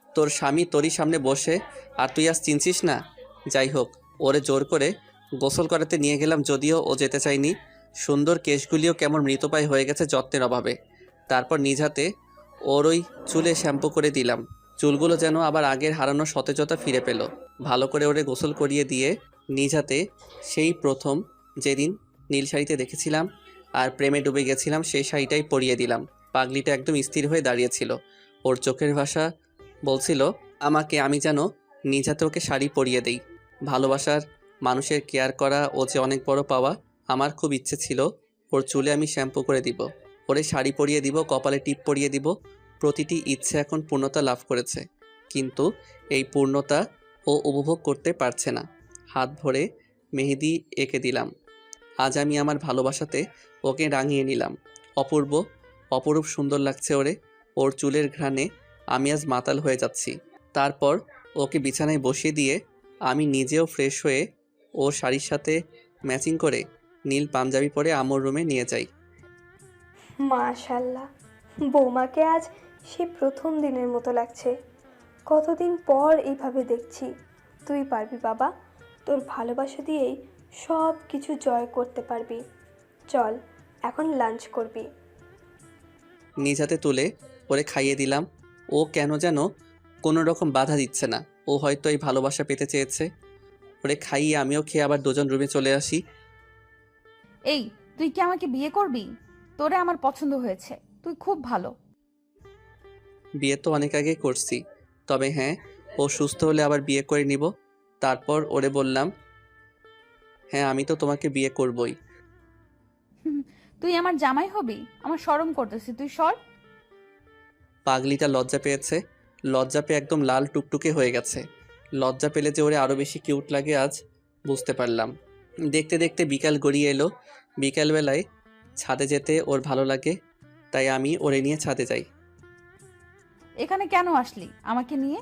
তোর স্বামী তোরই সামনে বসে আর তুই আজ চিনছিস না? যাই হোক, ওরে জোর করে গোসল করাতে নিয়ে গেলাম, যদিও ও যেতে চায়নি। সুন্দর কেশগুলিও কেমন মৃতপ্রায় হয়ে গেছে যত্নের অভাবে। তারপর নিজ হাতে ওর ওই চুলে শ্যাম্পু করে দিলাম, চুলগুলো যেন আবার আগের হারানো সতেজতা ফিরে পেল। ভালো করে ওরে গোসল করিয়ে দিয়ে নিজ হাতে সেই প্রথম যেদিন নীল শাড়িতে দেখেছিলাম আর প্রেমে ডুবে গেছিলাম সেই শাড়িটাই পরিয়ে দিলাম। পাগলিটা একদম স্থির হয়ে দাঁড়িয়েছিল, ওর চোখের ভাষা বলছিল আমাকে আমি যেন নিজ হাতে ওকে শাড়ি পরিয়ে দেই। ভালোবাসার মানুষের কেয়ার করা ও যে অনেক বড় পাওয়া। আমার খুব ইচ্ছে ছিল ওর চুলে আমি শ্যাম্পু করে দিব, ওরে শাড়ি পরিয়ে দিব, কপালে টিপ পরিয়ে দিব। প্রতিটি ইচ্ছে এখন পূর্ণতা লাভ করেছে, কিন্তু এই পূর্ণতা ও উপভোগ করতে পারছে না। হাত ভরে মেহেদি এঁকে দিলাম। আজ আমি আমার ভালোবাসাতে ওকে রাঙিয়ে নিলাম। অপূর্ব অপরূপ সুন্দর লাগছে ওরে। ওর চুলের ঘ্রাণে আমি আজ মাতাল হয়ে যাচ্ছি। তারপর ওকে বিছানায় বসিয়ে দিয়ে আমি নিজেও ফ্রেশ হয়ে ওর শাড়ির সাথে ম্যাচিং করে নীল পাঞ্জাবি পরে আমার রুমে নিয়ে যাই। মাশাল্লাহ, বৌমাকে আজ সে প্রথম দিনের মতো লাগছে। কতদিন পর এইভাবে দেখছি। তুই পারবি বাবা, তোর ভালোবাসা দিয়েই সব কিছু জয় করতে পারবি। চল এখন লাঞ্চ করবি। নিজ হাতে তুলে ওরে খাইয়ে দিলাম। ও কেন যেন কোনো রকম বাধা দিচ্ছে না, ও হয়তো এই ভালোবাসা পেতে চেয়েছে। ওরে খাইয়ে আমিও খেয়ে আবার দুজন রুমে চলে আসি। এই তুই কি আমাকে বিয়ে করবি? তোরে আমার পছন্দ হয়েছে, তুই খুব ভালো। বিয়ে তো অনেক আগে করছি, তবে হ্যাঁ, ও সুস্থ হলে আবার বিয়ে করে নিব। তারপর ওরে বললাম, হ্যাঁ আমি তো তোমাকে বিয়ে করবই। তুই আমার জামাই হবি? আমার শরম করতেছি, তুই সর। পাগলিটা লজ্জা পেয়েছে, লজ্জা পেয়ে একদম লাল টুকটুকে হয়ে গেছে। লজ্জা পেলে যে ওরে আরও বেশি কিউট লাগে আজ বুঝতে পারলাম। দেখতে দেখতে বিকাল গড়িয়ে এলো। বিকালবেলায় ছাদে যেতে ওর ভালো লাগে, তাই আমি ওরে নিয়ে ছাদে যাই। এখানে কেন আসলি আমাকে নিয়ে?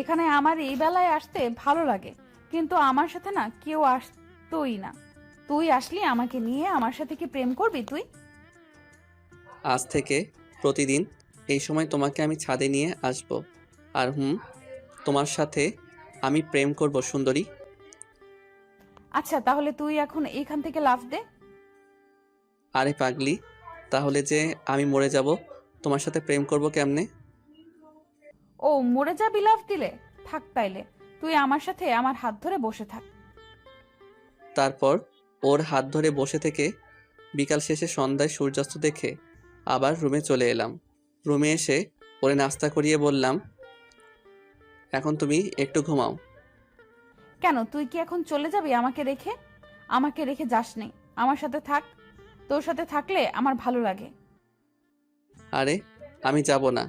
এখানে আমার এই বেলায় আসতে ভালো লাগে, কিন্তু আমার সাথে না কেউ আসতোই না। তুই আসলি আমাকে নিয়ে, আমার সাথে কি প্রেম করবি তুই? আজ থেকে প্রতিদিন এই সময় তোমাকে আমি ছাদে নিয়ে আসব, আর তোমার সাথে আমি প্রেম করব সুন্দরী। আচ্ছা তাহলে তুই এখন এইখান থেকে লাফ দে। আরে পাগলি, তাহলে যে আমি মরে যাব, তোমার সাথে প্রেম করব কেমনে? ও মরে যাবি লাফ দিলে? থাক তাইলে তুই আমার সাথে আমার হাত ধরে বসে থাক। তারপর ওর হাত ধরে বসে থেকে বিকাল শেষে সন্ধ্যায় সূর্যাস্ত দেখে আবার রুমে চলে এলাম। রুমে এসে ওরে নাস্তা করিয়ে বললাম, এখন তুমি একটু ঘুমাও। কেন, তুই কি এখন চলে যাবি আমাকে রেখে? আমাকে রেখে যাস নে, আমার সাথে থাক। তোর সাথে থাকলে আমার ভালো লাগে। আরে আমি যাব না,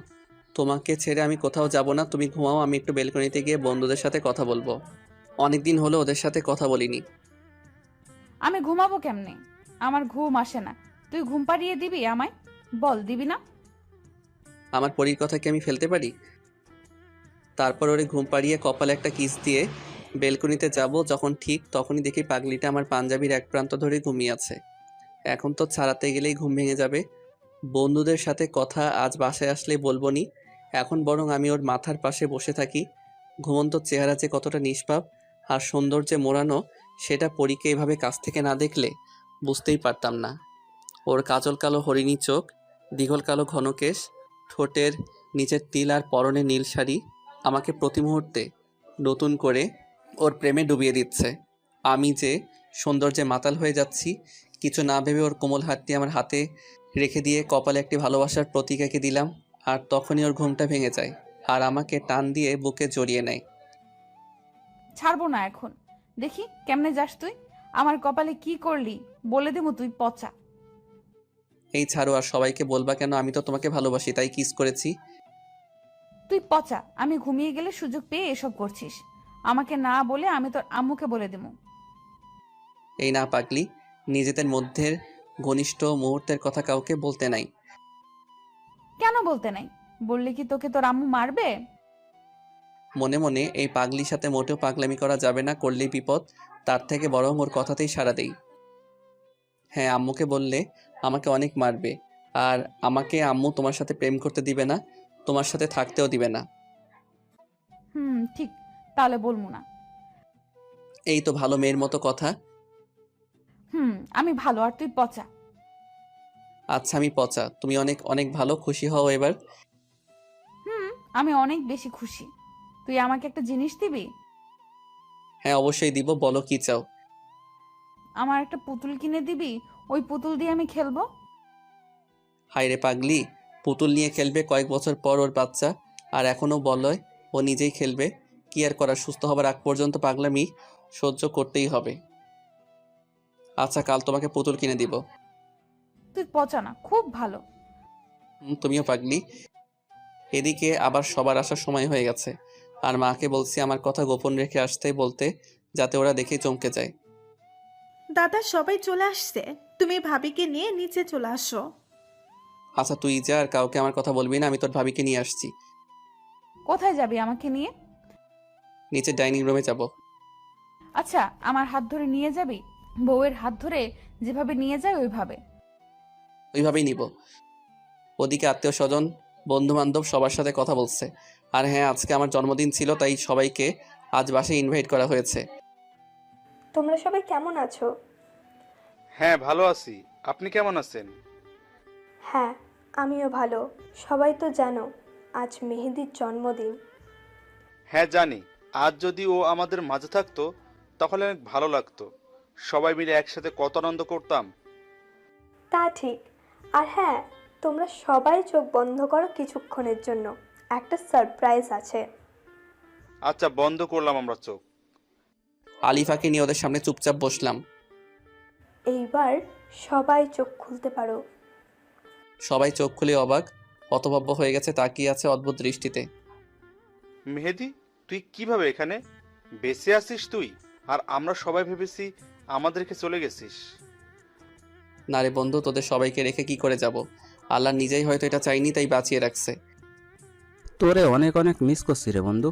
তোমাকে ছেড়ে আমি কোথাও যাব না। তুমি ঘুমাও, আমি একটু বেলকনিতে গিয়ে বন্ধুদের সাথে কথা বলবো। অনেকদিন হলো ওদের সাথে কথা বলিনি। আমি ঘুমাবো কেমনে? আমার ঘুম আসে না। তুই ঘুম পাড়িয়ে দিবি আমায়? বল, দিবি না? আমার পরীর কথা কি আমি ফেলতে পারি? তারপর ওরে ঘুম পাড়িয়ে কপালে একটা কিস দিয়ে বেলকনিতে যাব যখন ঠিক তখনই দেখি পাগলিটা আমার পাঞ্জাবির এক প্রান্ত ধরে ঘুমিয়ে আছে। এখন তো ছাড়াতে গেলেই ঘুম ভেঙে যাবে। বন্ধুদের সাথে কথা আজ বাসায় আসলেই বলবো নি, এখন বরং আমি ওর মাথার পাশে বসে থাকি। ঘুমন্ত চেহারা যে কতটা নিষ্পাপ আর সৌন্দর্যে মোড়ানো সেটা পরীকে এভাবে কাছ থেকে না দেখলে বুঝতেই পারতাম না। ওর কাজল কালো হরিণী চোখ, দীঘল কালো ঘন কেশ, ঠোঁটের নিচের তিল আর পরনে নীল শাড়ি আমাকে প্রতি মুহূর্তে নতুন করে ওর প্রেমে ডুবিয়ে দিচ্ছে। আমি যে সৌন্দর্যে মাতাল হয়ে যাচ্ছি কিছু না ভেবে ওর কোমল হাতটি আমার হাতে রেখে দিয়ে কপালে একটি ভালোবাসার প্রতীক এঁকে দিলাম। আর তখনই ওর ঘুমটা ভেঙে যায় আর আমাকে টান দিয়ে বুকে জড়িয়ে নেয়। ছাড়বো না এখন। দেখি কেমনে যাস তুই। আমার কপালে কি করলি বলে দেবো তুই পচা। এই ছাড়ো, আর সবাইকে বলবা কেন আমি তো তোমাকে ভালোবাসি তাই কিস করেছি। তুই পচা। আমি ঘুমিয়ে গেলে সুযোগ পেয়ে এসব করছিস। আমাকে না বলে আমি তোর আম্মুকে বলে দেবো। এই না পাগলি, নিজেদের মধ্যের ঘনিষ্ঠ মুহূর্তের কথা কাউকে বলতে নাই। কেন বলতে নাই? বললে কি তোকে তোর আম্মু মারবে? মনে মনে এই পাগলির সাথে মোটেও পাগলামি করা যাবে না, করলেই বিপদ। তার থেকে বরং ওর কথাতেই সাড়া দেই। হ্যাঁ, আম্মুকে বললে আমাকে অনেক মারবে। আর আমাকে আম্মু তোমার সাথে প্রেম করতে দিবে না, তোমার সাথে থাকতেও দিবে না। ঠিক, তাহলে বলবো না। এই তো ভালো মেয়ের মতো কথা। আমি ভালো আর তুই পচা। আচ্ছা আমি পচা, তুমি অনেক অনেক ভালো, খুশি হও এবার। আমি অনেক বেশি খুশি। তুই আমাকে একটা জিনিস দিবি? হ্যাঁ অবশ্যই দিব, বলো কি চাও। আমার একটা পুতুল কিনে দিবি? ওই পুতুল দিয়ে আমি খেলবো। হায় রে পাগলি, পুতুল নিয়ে খেলবে কয়েক বছর পর ওর বাচ্চা, আর এখনও বলয় ও নিজেই খেলবে। কি আর করার, সুস্থ হবার আগ পর্যন্ত পাগলামি সহ্য করতেই হবে। আচ্ছা কাল তোমাকে পুতুল কিনে দিব। তুই পচা না, খুব ভালো। তুমিও পাগলি। এদিকে আবার সবার আসার সময় হয়ে গেছে, আর মাকে বলছি আমার কথা গোপন রেখে আসতে বলতে, যাতে ওরা দেখে চমকে যায়। দাদা সবাই চলে আসছে, তুমি ভাবিকে নিয়ে নিচে চলে আসো। আচ্ছা তুই যা, আর কাউকে আমার কথা বলবি না, আমি তোর ভাবিকে নিয়ে আসছি। কোথায় যাবি আমাকে নিয়ে? নিচে ডাইনিং রুমে যাব। আচ্ছা আমার হাত ধরে নিয়ে যাবি? বউয়ের হাত ধরে যেভাবে নিয়ে যায় ওইভাবে? ওইভাবেই নিব। ওদিকে আত্মীয় স্বজন বন্ধু বান্ধব সবার সাথে কথা বলছে। আর হ্যাঁ, আজকে আমার জন্মদিন ছিল, তাই সবাইকে আজ বাসায় ইনভাইট করা হয়েছে। তোমরা সবাই কেমন আছো? হ্যাঁ ভালো আছি, আপনি কেমন আছেন? হ্যাঁ, আমিও ভালো। সবাই তো জানো আজ মেহেদির জন্মদিন। হ্যাঁ জানি, আজ যদি ও আমাদের মাঝে থাকতো তাহলে অনেক ভালো লাগতো। সবাই মিলে একসাথে কত আনন্দ করতাম। তা ঠিক। আর হ্যাঁ, তোমরা সবাই চোখ বন্ধ করো কিছুক্ষণের জন্য, একটা সারপ্রাইজ আছে। আচ্ছা বন্ধ করলাম আমরা চোখ। আলিফাকে নিয়ে ওদের সামনে চুপচাপ বসলাম। এইবার সবাই চোখ খুলতে পারো। সবাই চোখ খুলে অবাক হতভম্ব হয়ে গেছে, তাকিয়ে আছে অদ্ভুত দৃষ্টিতে। মেহেদি, তুই কিভাবে এখানে? বেঁচে আছিস তুই? আর আমরা সবাই ভেবেছি আমাদেরকে চলে গেছিস। না রে বন্ধু, তোদের সবাইকে রেখে কি করে যাব? আল্লাহ নিজেই হয়তো এটা চাইনি, তাই বাঁচিয়ে রাখছে। তোরে অনেক অনেক মিস করছি রে বন্ধু।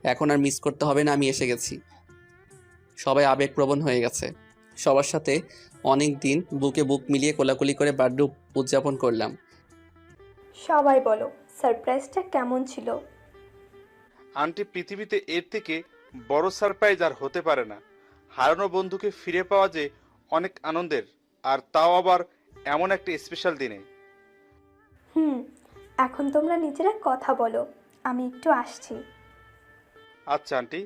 এখন আর মিস করতে হবে না, আমি এসে গেছি। সবাই আবেগপ্রবণ হয়ে গেছে। সবার সাথে অনেক দিন বুকে বুক মিলিয়ে কোলাকুলি করে বার্থডে উদযাপন করলাম। সবাই বলো সারপ্রাইজটা কেমন ছিল? আন্টি, পৃথিবীতে এর থেকে বড় সারপ্রাইজ আর হতে পারে না। হারানো বন্ধুকে ফিরে পাওয়া যে অনেক আনন্দের, আর তাও আবার এমন একটা স্পেশাল দিনে। এখন তোমরা নিজেরা কথা বলো, আমি একটু আসছি। আচ্ছা আন্টি।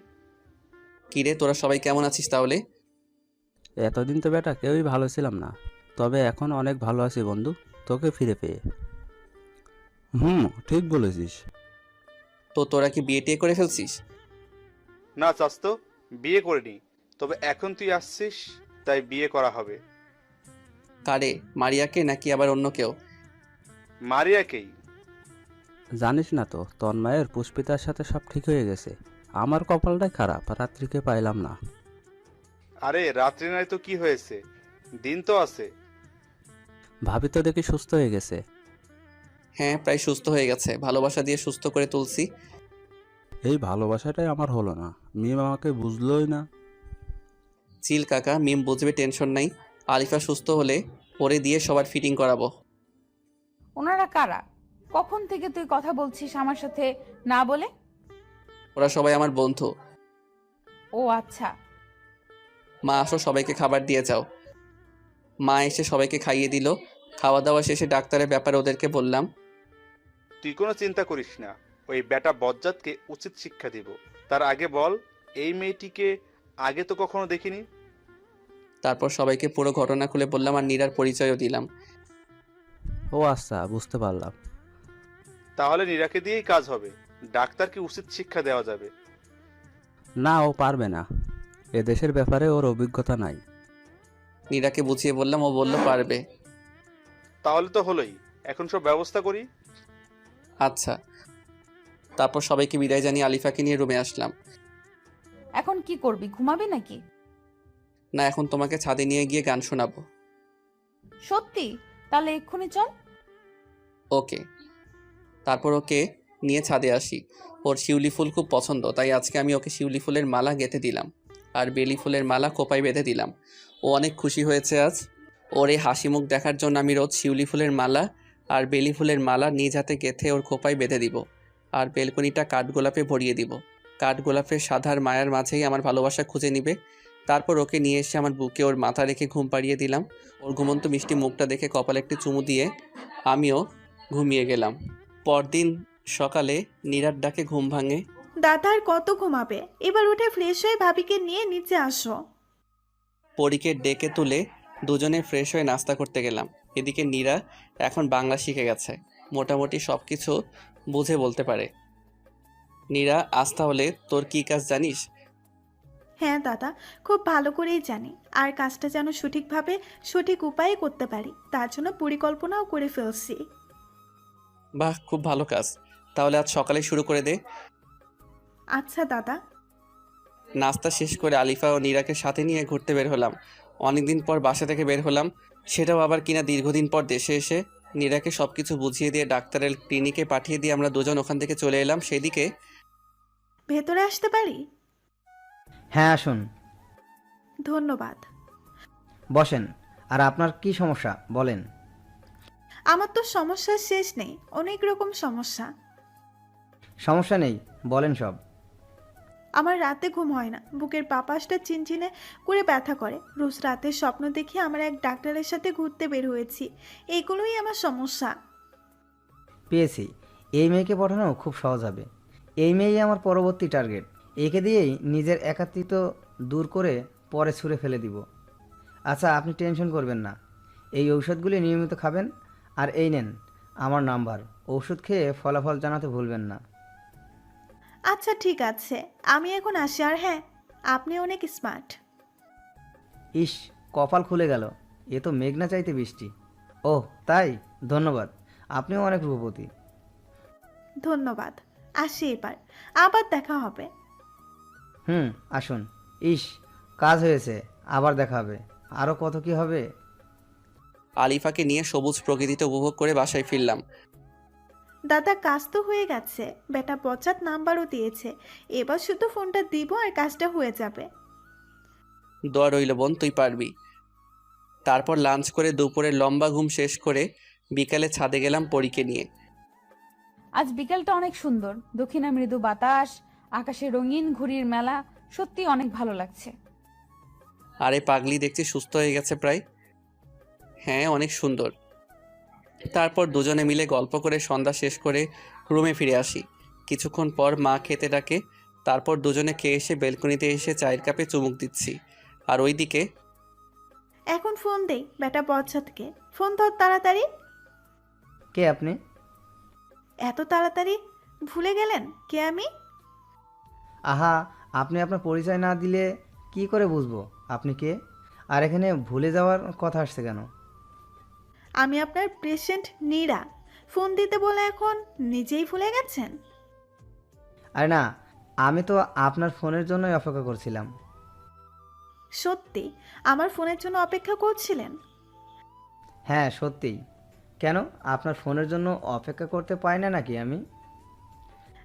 কিরে তোরা সবাই কেমন আছিস তাহলে? এতদিন তো বেটা কেউই ভালো ছিলাম না, তবে এখন অনেক ভালো আছি বন্ধু, তোকে ফিরে পেয়ে। ঠিক বলেছিস। তো তোরা কি বিয়ে টিয়ে করে ফেলছিস? না চাস্তো, বিয়ে করিনি, তবে এখন তুই আসছিস তাই বিয়ে করা হবে। কারে, মারিয়াকে নাকি আবার অন্য কেউ? মারিয়াকেই। জানিস না তো, তন্ময়ের পুষ্পিতার সাথে সব ঠিক হয়ে গেছে। আমার কপালটাই খারাপ, রাত্রিকে পাইলাম না। আরে রাত্রি নাই তো কি হয়েছে, দিন তো আছে। ভাবি তো দেখি সুস্থ হয়ে গেছে। হ্যাঁ প্রায় সুস্থ হয়ে গেছে, ভালোবাসা দিয়ে সুস্থ করে তুলছি। এই ভালোবাসাটাই আমার হলো না, মিম আমাকে বুঝলোই না। চিল কাকা, মিম বুঝবে, টেনশন নাই। আলিফা সুস্থ হলে পরে দিয়ে সবার ফিটিং করাবো। ওনারা কারা? কখন থেকে তুই কথা বলছিস আমার সাথে না বলে? ওরা সবাই আমার বন্ধু। ও আচ্ছা। মা আসো, সবাইকে খাবার দিয়ে যাও। মা এসে সবাইকে খাইয়ে দিল। খাওয়া দাওয়া শেষে ডাক্তারের ব্যাপারে ওদেরকে বললাম। তুই কোনো চিন্তা করিস না, ওই বেটা বজ্জাতকে উচিত শিক্ষা দিব। তার আগে বল, এই মেয়েটিকে আগে তো কখনো দেখিনি। তারপর সবাইকে পুরো ঘটনা খুলে বললাম আর নীরার পরিচয়ও দিলাম। ও আচ্ছা, বুঝতে পারলাম। তাহলে নীরাকে দিয়েই কাজ হবে, ডাক্তারকে উচিত শিক্ষা দেওয়া যাবে। না, ও পারবে না, এ দেশের ব্যাপারে ওর অভিজ্ঞতা নাই। নীরাকে বুঝিয়ে বললাম, ও বলল পারবে। তাহলে তো হলোই, এখন সব ব্যবস্থা করি। আচ্ছা। তারপর সবাইকে বিদায় জানিয়ে আলিফাকে নিয়ে রুমে আসলাম। এখন কি করবি, ঘুমাবি নাকি? না, এখন তোমাকে ছাদে নিয়ে গিয়ে গান শোনাবো। সত্যি? তাহলে এক্ষুনি চল। ওকে। তারপর ওকে নিয়ে ছাদে আসি। ওর শিউলি ফুল খুব পছন্দ, তাই আজকে আমি ওকে শিউলি ফুলের মালা গেঁথে দিলাম আর বেলি ফুলের মালা কোপায় বেঁধে দিলাম। ও অনেক খুশি হয়েছে আজ। ওর এই হাসি মুখ দেখার জন্য আমি রোজ শিউলি ফুলের মালা আর বেলি ফুলের মালা নিজ হাতে গেঁথে ওর খোপায় বেঁধে দিব আর বেলকনিটা কাঠগোলাপে ভরিয়ে দিব। কাঠগোলাপের সাধার মায়ার মাঝেই আমার ভালোবাসা খুঁজে নিবে। তারপর ওকে নিয়ে এসে আমার বুকে ওর মাথা রেখে ঘুম পাড়িয়ে দিলাম। ওর ঘুমন্ত মিষ্টি মুখটা দেখে কপালে একটি চুমু দিয়ে আমিও ঘুমিয়ে গেলাম। পরদিন সকালে নীরার ডাকে ঘুম ভাঙে। দাদা আর কত ঘুমাবে? এবার উঠে ফ্রেশ হয়ে ভাবিকে নিয়ে নিচে আসো। পরীকে ডেকে তুলে দুজনে ফ্রেশ হয়ে নাস্তা করতে গেলাম। এদিকে নীরা এখন বাংলা শিখে গেছে, মোটামুটি সব কিছু বুঝে বলতে পারে। নীরা, আজ তাহলে তোর কী কাজ জানিস? হ্যাঁ দাদা, খুব ভালো করেই জানি। আর কাজটা যেন সঠিকভাবে সঠিক উপায়ে করতে পারি তার জন্য পরিকল্পনাও করে ফেলছি। বাহ, খুব ভালো কাজ। তাহলে আজ সকালে শুরু করে দে। আচ্ছা দাদা। নাস্তা শেষ করে আলিফা ও নীরাকে সাথে নিয়ে ঘুরতে বের হলাম। অনেকদিন পর বাসা থেকে বের হলাম, সেটাও আবার কিনা দীর্ঘদিন পর দেশে এসে। নীরাকে সব কিছু বুঝিয়ে দিয়ে ডাক্তারের ক্লিনিকে পাঠিয়ে দিয়ে আমরা দুজন ওখান থেকে চলে এলাম। সেদিকে ভেতরে আসতে পারি? হ্যাঁ আসুন, ধন্যবাদ। বসেন। আর আপনার কি সমস্যা বলেন। আমার তো সমস্যার শেষ নেই, অনেক রকম সমস্যা। সমস্যা নেই, বলেন সব। আমার রাতে ঘুম হয় না, বুকের পাপাসটা চিনচিনে করে ব্যথা করে। রোজ রাতে স্বপ্ন দেখে আমার এক ডাক্তারের সাথে ঘুরতে বের হয়েছি। এইগুলোই আমার সমস্যা। পেয়েছি, এই মেয়েকে পাঠানো খুব সহজ হবে। এই মেয়েই আমার পরবর্তী টার্গেট। একে দিয়েই নিজের একাত্মিত্ব দূর করে পরে ছুঁড়ে ফেলে দিব। আচ্ছা, আপনি টেনশন করবেন না, এই ঔষধগুলি নিয়মিত খাবেন। আর এই নেন আমার নাম্বার, ওষুধ খেয়ে ফলাফল জানাতে ভুলবেন না। আচ্ছা ঠিক আছে, আমি এখন আসি। আর হ্যাঁ, আপনি অনেক স্মার্ট। ইস, কপাল খুলে গেল, এ তো মেঘনা চাইতে বৃষ্টি। ওহ তাই, ধন্যবাদ, আপনিও অনেক রূপবতী। ধন্যবাদ, আসি এবার, আবার দেখা হবে। আসুন। ইস, কাজ হয়েছে, আবার দেখা হবে। আরও কত কি হবে। আলিফাকে নিয়ে সবুজ প্রকৃতিতে উপভোগ করে বাসায় ফিরলাম। দাদা, কাজ তো হয়ে গেছে, বেটা পচাত নাম্বারও দিয়েছে। এবার শুধু ফোনটা দিব আর কাজটা হয়ে যাবে। দোয়া রইল বোন, তুই পারবি। তারপর লাঞ্চ করে দুপুরে লম্বা ঘুম শেষ করে বিকালে ছাদে গেলাম পরীকে নিয়ে। আজ বিকেলটা অনেক সুন্দর, দক্ষিণা মৃদু বাতাস, আকাশে রঙিন ঘুড়ির মেলা, সত্যি অনেক ভালো লাগছে। আরে পাগলি, দেখছি সুস্থ হয়ে গেছে প্রায়। হ্যাঁ, অনেক সুন্দর। তারপর দুজনে মিলে গল্প করে সন্ধ্যা শেষ করে রুমে ফিরে আসি। কিছুক্ষণ পর মা খেতে ডাকে। তারপর দুজনে খেয়ে এসে বেলকনিতে এসে চায়ের কাপে চুমুক দিচ্ছি। আর ওইদিকে এখন ফোন দেই বেটা পচাতকে। ফোন ধর তাড়াতাড়ি। কে আপনি? এত তাড়াতাড়ি ভুলে গেলেন কে আমি? আহা, আপনি আপনার পরিচয় না দিলে কি করে বুঝবো আপনি কে? আর এখানে ভুলে যাওয়ার কথা আসছে কেন? আমি আপনার পেশেন্ট নীরা। ফোন দিতে বলে এখন নিজেই ভুলে গেছেন? আরে না, আমি তো আপনার ফোনের জন্যই অপেক্ষা করছিলাম। সত্যি আমার ফোনের জন্য অপেক্ষা করছিলেন? হ্যাঁ সত্যিই। কেন, আপনার ফোনের জন্য অপেক্ষা করতে পাই না নাকি আমি?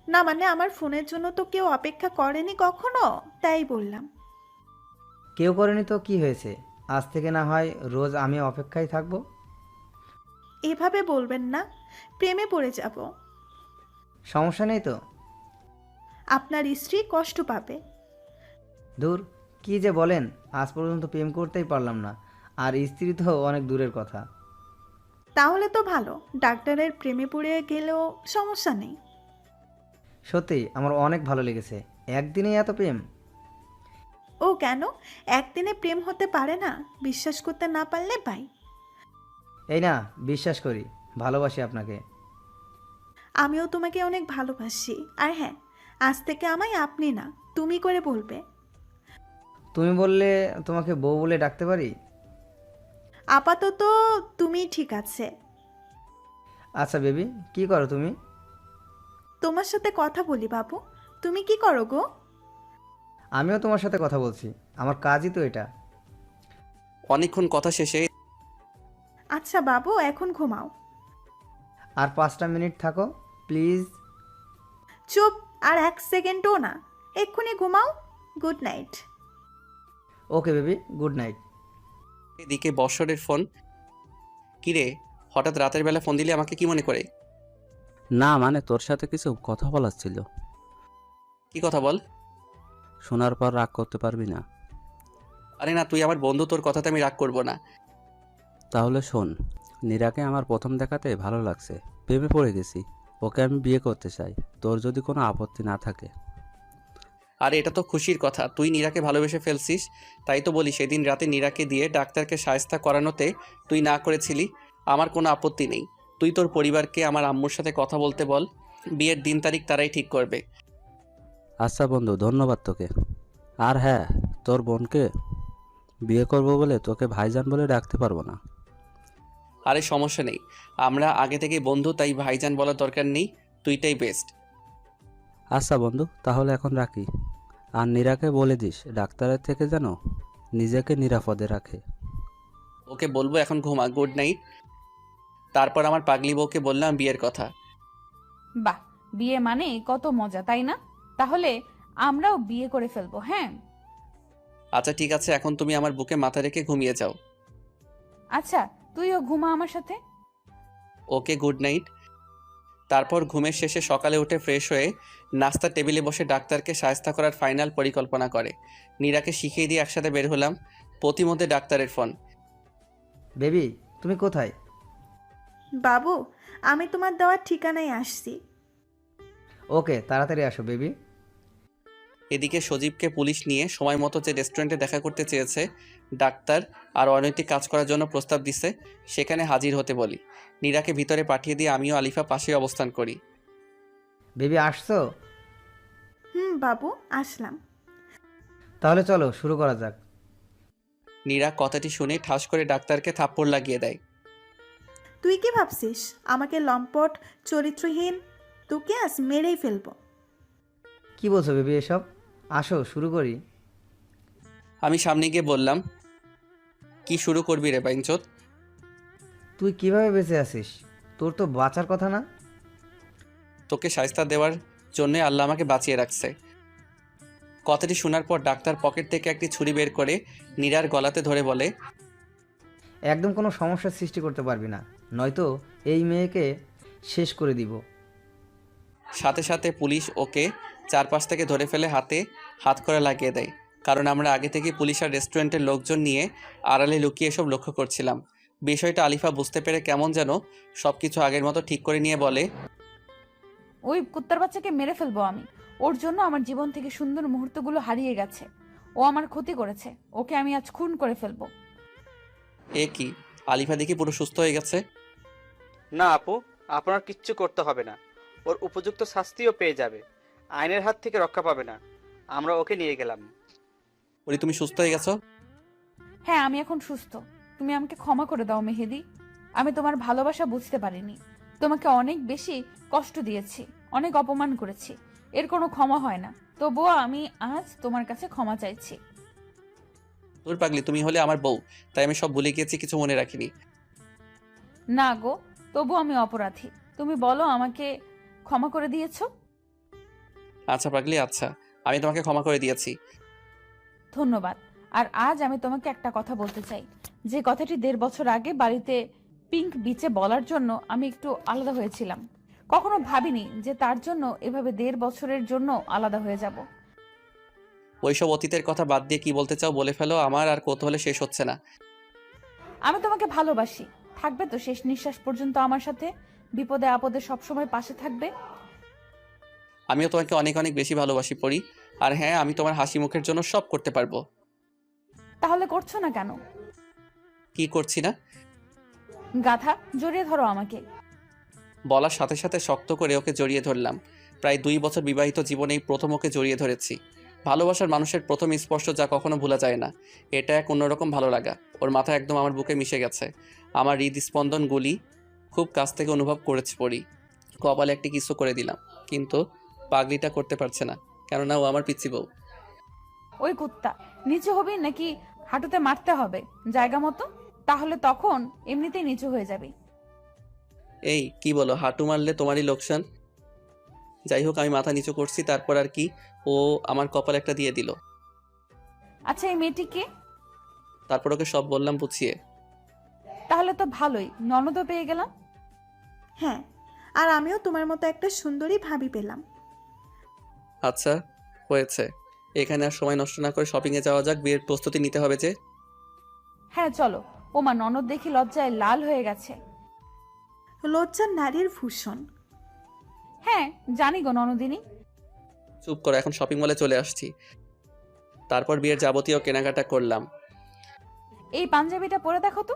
না মানে আমার ফোনের জন্য তো কেউ অপেক্ষা করেনি কখনো, তাই বললাম। কেউ করেনি তো কি হয়েছে, আজ থেকে না হয় রোজ আমি অপেক্ষায় থাকবো। এভাবে বলবেন না, প্রেমে পড়ে যাব। সমস্যা নেই তো। আপনার স্ত্রী কষ্ট পাবে। দূর, কি যে বলেন, আজ পর্যন্ত প্রেম করতেই পারলাম না, আর স্ত্রী তো অনেক দূরের কথা। তাহলে তো ভালো, ডাক্তারের প্রেমে পড়ে গেলেও সমস্যা নেই। সত্যি আমার অনেক ভালো লেগেছে, একদিনেই এত প্রেম। ও কেন, একদিনে প্রেম হতে পারে না? বিশ্বাস করতে না পারলে ভাই। এই না, বিশ্বাস করি, ভালোবাসি আপনাকে। আমিও তোমাকে অনেক ভালোবাসি। আর হ্যাঁ, আজ থেকে আমায় আপনি না, তুমি করে বলবে। তুমি বললে তোমাকে বউ বলে ডাকতে পারি? আপাতত তুমি ঠিক আছে। আচ্ছা বেবি, কি করো তুমি? তোমার সাথে কথা বলি বাবু। তুমি কি করো গো? আমিও তোমার সাথে কথা বলছি, আমার কাজই তো এটা। অনেকক্ষণ কথা শেষে আচ্ছা বাবু, এখন ঘুমাও। আর 5টা মিনিট থাকো প্লিজ। চুপ, আর 1 সেকেন্ডও না, এক্ষুনি ঘুমাও। Good night. Okay baby, good night. এদিকে বর্ষরের ফোন। কিরে, হঠাৎ রাতের বেলা ফোন দিলে আমাকে কি মনে করে? না মানে তোর সাথে কিছু কথা বলার ছিল। কি কথা বল। শোনার পর রাগ করতে পারবি না। আরে না, তুই আমার বন্ধু, তোর কথাতে আমি রাগ করব না। তাহলে শোন, নীরাকে আমার প্রথম দেখাতে ভালো লাগছে, প্রেমে পড়ে গেছি, ওকে আমি বিয়ে করতে চাই, তোর যদি কোনো আপত্তি না থাকে। আরে এটা তো খুশির কথা, তুই নীরাকে ভালোবেসে ফেলছিস। তাই তো বলি, সেদিন রাতে নীরাকে দিয়ে ডাক্তারকে শায়েস্তা করানোতে তুই না করেছিলি। আমার কোনো আপত্তি নেই। তুই তোর পরিবারকে আমার আম্মুর সাথে কথা বলতে বল, বিয়ের দিন তারিখ তারাই ঠিক করবে। আচ্ছা বন্ধু, ধন্যবাদ তোকে। আর হ্যাঁ, তোর বোনকে বিয়ে করব বলে তোকে ভাইজান বলে ডাকতে পারবো না। আরে সমস্যা নেই, আমরা আগে থেকে বন্ধু, তাই ভাইজান বলার দরকার নেই, তুইটাই বেস্ট। আচ্ছা বন্ধু, তাহলে এখন রাখি। আর নীরাকে বলে দিস ডাক্তারের থেকে যেন নিজেকে নিরাপদে রাখে। ওকে বলবো, এখন ঘুমা, গুড নাইট। তারপর আমার পাগলি বউকে বললাম বিয়ের কথা। বাহ, বিয়ে মানে কত মজা, তাই না? তাহলে আমরাও বিয়ে করে ফেলবো, হ্যাঁ? আচ্ছা ঠিক আছে, এখন তুমি আমার বুকে মাথা রেখে ঘুমিয়ে যাও। আচ্ছা, তুইও ঘুমা আমার সাথে। ওকে, গুড নাইট। তারপর ঘুমের শেষে সকালে উঠে ফ্রেশ হয়ে নাস্তার টেবিলে বসে ডাক্তারকে শায়েস্তা করার ফাইনাল পরিকল্পনা করে নীরাকে শিখিয়ে দিয়ে একসাথে বের হলাম। প্রতিমধ্যে ডাক্তারের ফোন। বেবি, তুমি কোথায়? বাবু, আমি তোমার দেওয়ার ঠিকানায় আসছি। ওকে, তাড়াতাড়ি আসো বেবি। এদিকে সজীবকে পুলিশ নিয়ে সময় মতো যে রেস্টুরেন্টে দেখা করতে চেয়েছে ডাক্তার আর অনৈতিক কাজ করার জন্য প্রস্তাব দিছে, সেখানে হাজির হতে বলি। নীরাকে ভিতরে পাঠিয়ে দিয়ে আমিও আলিফা পাশে অবস্থান করি। বেবি আসছো? বাবু, আসলাম। তাহলে চলো শুরু করা যাক। নীরা কথাটি শুনে ঠাস করে ডাক্তারকে থাপ্পড় লাগিয়ে দেয়। তুই কি ভাবছিস আমাকে লম্পট চরিত্রহীন? তোকে আজ মেরেই ফেলবো। কি বলছো বেবি এসব? আসো শুরু করি। আমি সামনে গিয়ে বললাম, কি শুরু করবি রে বাইঞ্চোদ? তুই কিভাবে বেঁচে আছিস? তোর তো বাঁচার কথা না? তোকে শায়েস্তা দেওয়ার জন্য আল্লাহ আমাকে বাঁচিয়ে রাখছে। কথাটি শোনার পর ডাক্তার পকেট থেকে একটি ছুরি বের করে নীরার গলাতে ধরে বলে, একদম কোনো সমস্যার সৃষ্টি করতে পারবি না, নয়তো এই মেয়েকে শেষ করে দিব। সাথে সাথে পুলিশ ওকে চারপাশ থেকে ধরে ফেলে হাতে হাত করে লাগিয়ে দেয়। কারণ আমরা আগে থেকে পুলিশ আর রেস্টুরেন্টের লোকজন নিয়ে আড়ালে লুকিয়ে এসব লক্ষ্য করছিলাম। বিষয়টা আলিফা বুঝতে পেরে কেমন যেন সব কিছু আগের মতো ঠিক করে নিয়ে বলে, ওই কুত্তার বাচ্চাকে মেরে ফেলবো আমি। ওর জন্য আমার জীবন থেকে সুন্দর মুহূর্তগুলো হারিয়ে গেছে। ও আমার ক্ষতি করেছে, ওকে আমি আজ খুন করে ফেলবো। এ কি, আলিফা দেখি পুরো সুস্থ হয়ে গেছে। না আপু, আপনার কিচ্ছু করতে হবে না, ওর উপযুক্ত শাস্তিও পেয়ে যাবে, আইনের হাত থেকে রক্ষা পাবে না। আমরা ওকে নিয়ে গেলাম। বলি তুমি সুস্থ হয়ে গেছো? হ্যাঁ, আমি এখন সুস্থ। তুমি আমাকে ক্ষমা করে দাও মেহেদি। আমি তোমার ভালোবাসা বুঝতে পারিনি। তোমাকে অনেক বেশি কষ্ট দিয়েছি, অনেক অপমান করেছি। এর কোনো ক্ষমা হয় না। তবুও আমি আজ তোমার কাছে ক্ষমা চাইছি। তোর পাগলি, তুমি হলে আমার বউ, তাই আমি সব ভুলে গিয়েছি, কিছু মনে রাখিনি। না গো, তবু আমি অপরাধী। তুমি বলো, আমাকে ক্ষমা করে দিয়েছো? আচ্ছা পাগলি, আচ্ছা, আমি তোমাকে ক্ষমা করে দিয়েছি। ধন্যবাদ। আর আজ আমি তোমাকে একটা কথা বলতে চাই, যে কথাটি 1.5 বছর আগে বাড়িতে পিঙ্ক বিচে বলার জন্য আমি একটু আলাদা হয়েছিলাম। কখনো ভাবিনি যে তার জন্য এভাবে 1.5 বছরের জন্য আলাদা হয়ে যাব। ওইসব অতীতের কথা বাদ দিয়ে কি বলতে চাও বলে ফেলো, আমার আর কৌতূহলে শেষ হচ্ছে না। আমি তোমাকে ভালোবাসি। থাকবে তো শেষ নিঃশ্বাস পর্যন্ত আমার সাথে? বিপদে আপদে সবসময় পাশে থাকবে? আমিও তোমাকে অনেক অনেক বেশি ভালোবাসি পরি। আর হ্যাঁ, আমি তোমার হাসি মুখের জন্য সব করতে পারবো। তাহলে করছো না কেন? কি করছি না? গাধা, জড়িয়ে ধরো আমাকে। বলার সাথে সাথে শক্ত করে ওকে জড়িয়ে ধরলাম। প্রায় 2 বছর বিবাহিত জীবনেই প্রথম ওকে জড়িয়ে ধরেছি। ভালোবাসার মানুষের প্রথম স্পর্শ যা কখনো ভোলা যায় না। এটা এক অন্যরকম ভালো লাগা। ওর মাথা একদম আমার বুকে মিশে গেছে। আমার হৃদস্পন্দন গুলি খুব কাছ থেকে অনুভব করেছি পরি। কপালে একটি কিসও করে দিলাম, কিন্তু পাগলিটা করতে পারছে না, কেননা ও আমার পিচ্চি বউ। ওই কুত্তা, নিচু হবি নাকি হাঁটুতে মারতে হবে জায়গা মতো? তাহলে তখন এমনিতেই নিচু হয়ে যাবি। এই কি বলো, হাঁটু মারলে তোমারই লোকসান। যাই হোক, আমি মাথা নিচু করছি, তারপর আর কি, ও আমার কপালে একটা দিয়ে দিল। আচ্ছা, এই মেয়েটি কে? তারপর ওকে সব বললাম বুঝিয়ে। তাহলে তো ভালোই, ননদও পেয়ে গেলাম। হ্যাঁ, আর আমিও তোমার মতো একটা সুন্দরী ভাবি পেলাম। আচ্ছা হয়েছে, এখানে আর সময় নষ্ট না করে শপিংয়ে যাওয়া যাক, বিয়ের প্রস্তুতি নিতে হবে যে। হ্যাঁ চলো। ওমা, ননদ দেখি লজ্জায় লাল হয়ে গেছে। লজ্জা নারীর ভূষণ। হ্যাঁ জানি গো ননদিনী। চুপ করো, এখন শপিং মলে চলে আসছি। তারপর বিয়ের যাবতীয় কেনাকাটা করলাম। এই পাঞ্জাবিটা পরে দেখো তো।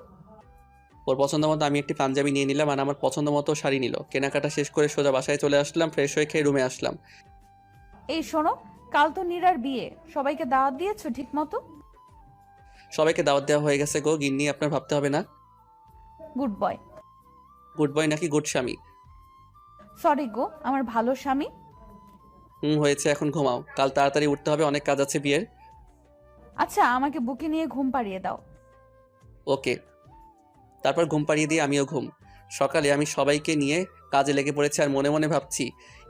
ওর পছন্দ মতো আমি একটি পাঞ্জাবি নিয়ে নিলাম, আর আমার পছন্দ মতো শাড়ি নিল। কেনাকাটা শেষ করে সোজা বাসায় চলে আসলাম, ফ্রেশ হয়ে খেয়ে রুমে আসলাম। এই শোনো, কাল তো নীরার বিয়ে, সবাইকে দাওয়াত দিয়েছো ঠিক মতো? সবাইকে দাওয়াত দেওয়া হয়ে গেছে গো গিন্নি, আপনার ভাবতে হবে না। Good boy. গুড বয় নাকি গুড স্বামী? সরি গো, আমার ভালো স্বামী। হয়েছে, এখন ঘুমাও, কাল তাড়াতাড়ি উঠতে হবে, অনেক কাজ আছে বিয়ের। আচ্ছা, আমাকে বুকে নিয়ে ঘুম পাড়িয়ে দাও। ওকে। তারপর ঘুম পাড়িয়ে দিয়ে আমিও ঘুম। সকালে আমি সবাইকে নিয়ে কাজে লেগে পড়েছি, আর মনে মনে ভাবছি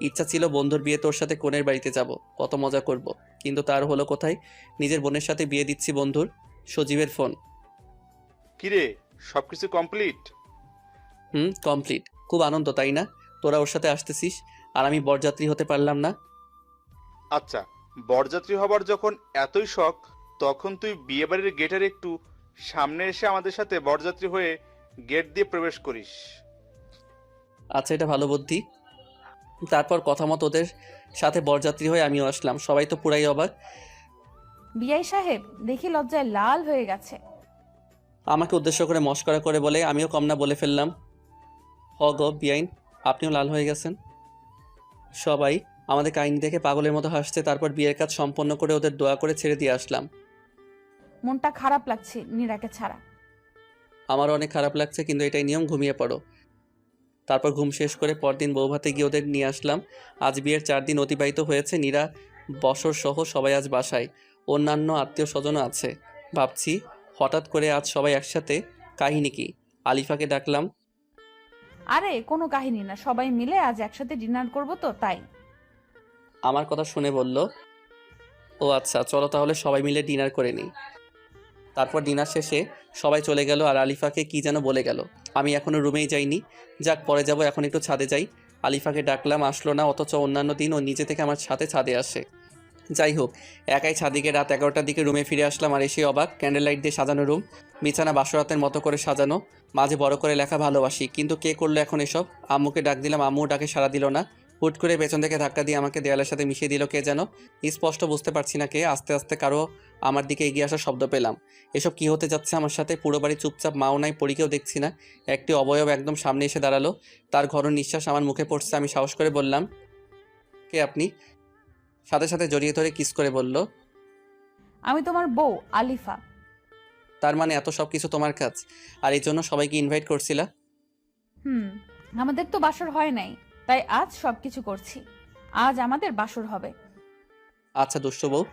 ইচ্ছা ছিল বন্ধুর বিয়ে তোর সাথে কোণের বাড়িতে যাব, কত মজা করব, কিন্তু তার হলো কোথায়। নিজের বোনের সাথে বিয়ে দিচ্ছি বন্ধুর। সজীবের ফোন। কিরে, সবকিছু কমপ্লিট? কমপ্লিট। খুব আনন্দ তাই না? তোরা ওর সাথে আসতেছিস আর আমি বরযাত্রী হতে পারলাম না। আচ্ছা, বরযাত্রী হবার যখন এতই শখ, তখন তুই বিয়েবাড়ির গেটের একটু সামনে এসে আমাদের সাথে বরযাত্রী হয়ে গেট দিয়ে প্রবেশ করিস। আচ্ছা, এটা ভালো বুদ্ধি। তারপর কথা মতো ওদের সাথে বরযাত্রী হয়ে আমিও আসলাম। সবাই তো পুরাই অবাক। বিআই সাহেব দেখি লজ্জায় লাল হয়ে গেছে। আমাকে উদ্দেশ্য করে মস্করা করে বলে, আমিও কম না বলে ফেললাম। হ গো বিআইন, আপনিও লাল হয়ে গেছেন। সবাই আমাদের কাহিনী দেখে পাগলের মতো হাসছে। তারপর বিয়ের কাজ সম্পন্ন করে ওদের দোয়া করে ছেড়ে দিয়ে আসলাম। মনটা খারাপ লাগছে নীরাকে ছাড়া। আমারও অনেক খারাপ লাগছে, কিন্তু এটাই নিয়ম, ঘুমিয়ে পড়ো। তারপর ঘুম শেষ করে পরদিন বৌভাতে গিয়ে ওদের নিয়ে আসলাম। আজ বিয়ের 4 দিন অতিবাহিত হয়েছে। নীরা, বসর সহ সবাই আজ বাসায়। অন্যান্য আত্মীয় স্বজনও আছে। ভাবছি হঠাৎ করে আজ সবাই একসাথে, কাহিনী কি? আলিফাকে ডাকলাম। আরে কোনো কাহিনী না, সবাই মিলে আজ একসাথে ডিনার করব তো তাই। আমার কথা শুনে বলল, ও আচ্ছা, চলো তাহলে সবাই মিলে ডিনার করে নিই। তারপর ডিনার শেষে সবাই চলে গেল, আর আলিফাকে কি যেন বলে গেল। আমি এখনো রুমেই যাইনি। যাক, পরে যাব, এখন একটু ছাদে যাই। আলিফাকে ডাকলাম, আসলো না, অথচ অন্যান্য দিন ও নিজে থেকে আমার সাথে ছাদে আসে। যাই হোক, একাই ছাদিকে রাত 11টার দিকে রুমে ফিরে আসলাম, আর এসে অবাক। ক্যান্ডেল লাইট দিয়ে সাজানো রুম, বিছানা বাসরাতের মতো করে সাজানো, মাঝে বড় করে লেখা ভালোবাসি। কিন্তু কে করলো এখন এসব? আম্মুকে ডাক দিলাম, আম্মুও ডাকে সাড়া দিল না। হুট করে পেছন থেকে ধাক্কা দিয়ে আমাকে দেয়ালের সাথে মিশিয়ে দিল কে যেন, স্পষ্ট বুঝতে পারছি না কে। আস্তে আস্তে কারো আমার দিকে এগিয়ে আসার শব্দ পেলাম। এসব কি হতে যাচ্ছে আমার সাথে? পুরো বাড়ি চুপচাপ, মাও নাই, পরীকেও দেখছি না। একটি অবয়ব একদম সামনে এসে দাঁড়ালো, তার ঘন নিঃশ্বাস আমার মুখে পড়ছে। আমি সাহস করে বললাম, কে আপনি? সাথে সাথে জড়িয়ে ধরে কিস করে বলল, আমি তোমার বউ আলিফা। তার মানে এত সব কিছু তোমার কাজ, আর এই জন্য সবাইকে ইনভাইট করছিলা? আমাদের তো বাসর হয় নাই, তাই আজ সবকিছু করছি। আজ আমাদের বাসর হবে। আচ্ছা দুষ্টু বউ।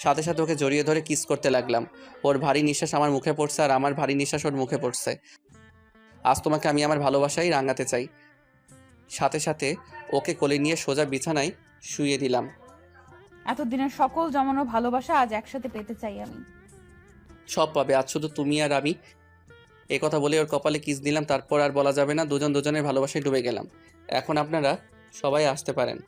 সাথে সাথে ওকে জড়িয়ে ধরে কিস করতে লাগলাম। ওর ভারী নিঃশ্বাস আমার মুখে পড়ছে, আর আমার ভারী নিঃশ্বাস ওর মুখে পড়ছে। আজ তোমাকে আমি আমার ভালোবাসাই রাঙাতে চাই। সাথে সাথে ওকে কোলে নিয়ে সোজা বিছানায় শুইয়ে দিলাম। এতদিনের সকল জমানো ভালোবাসা আজ একসাথে পেতে চাই আমি। সব পাবে, আজ শুধু তুমি আর আমি। এই কথা বলে ওর কপালে কিস দিলাম, তারপর আর বলা যাবে না, দুজন দুজনের ভালোবাসায় ডুবে গেলাম। এখন আপনারা সবাই আসতে পারেন।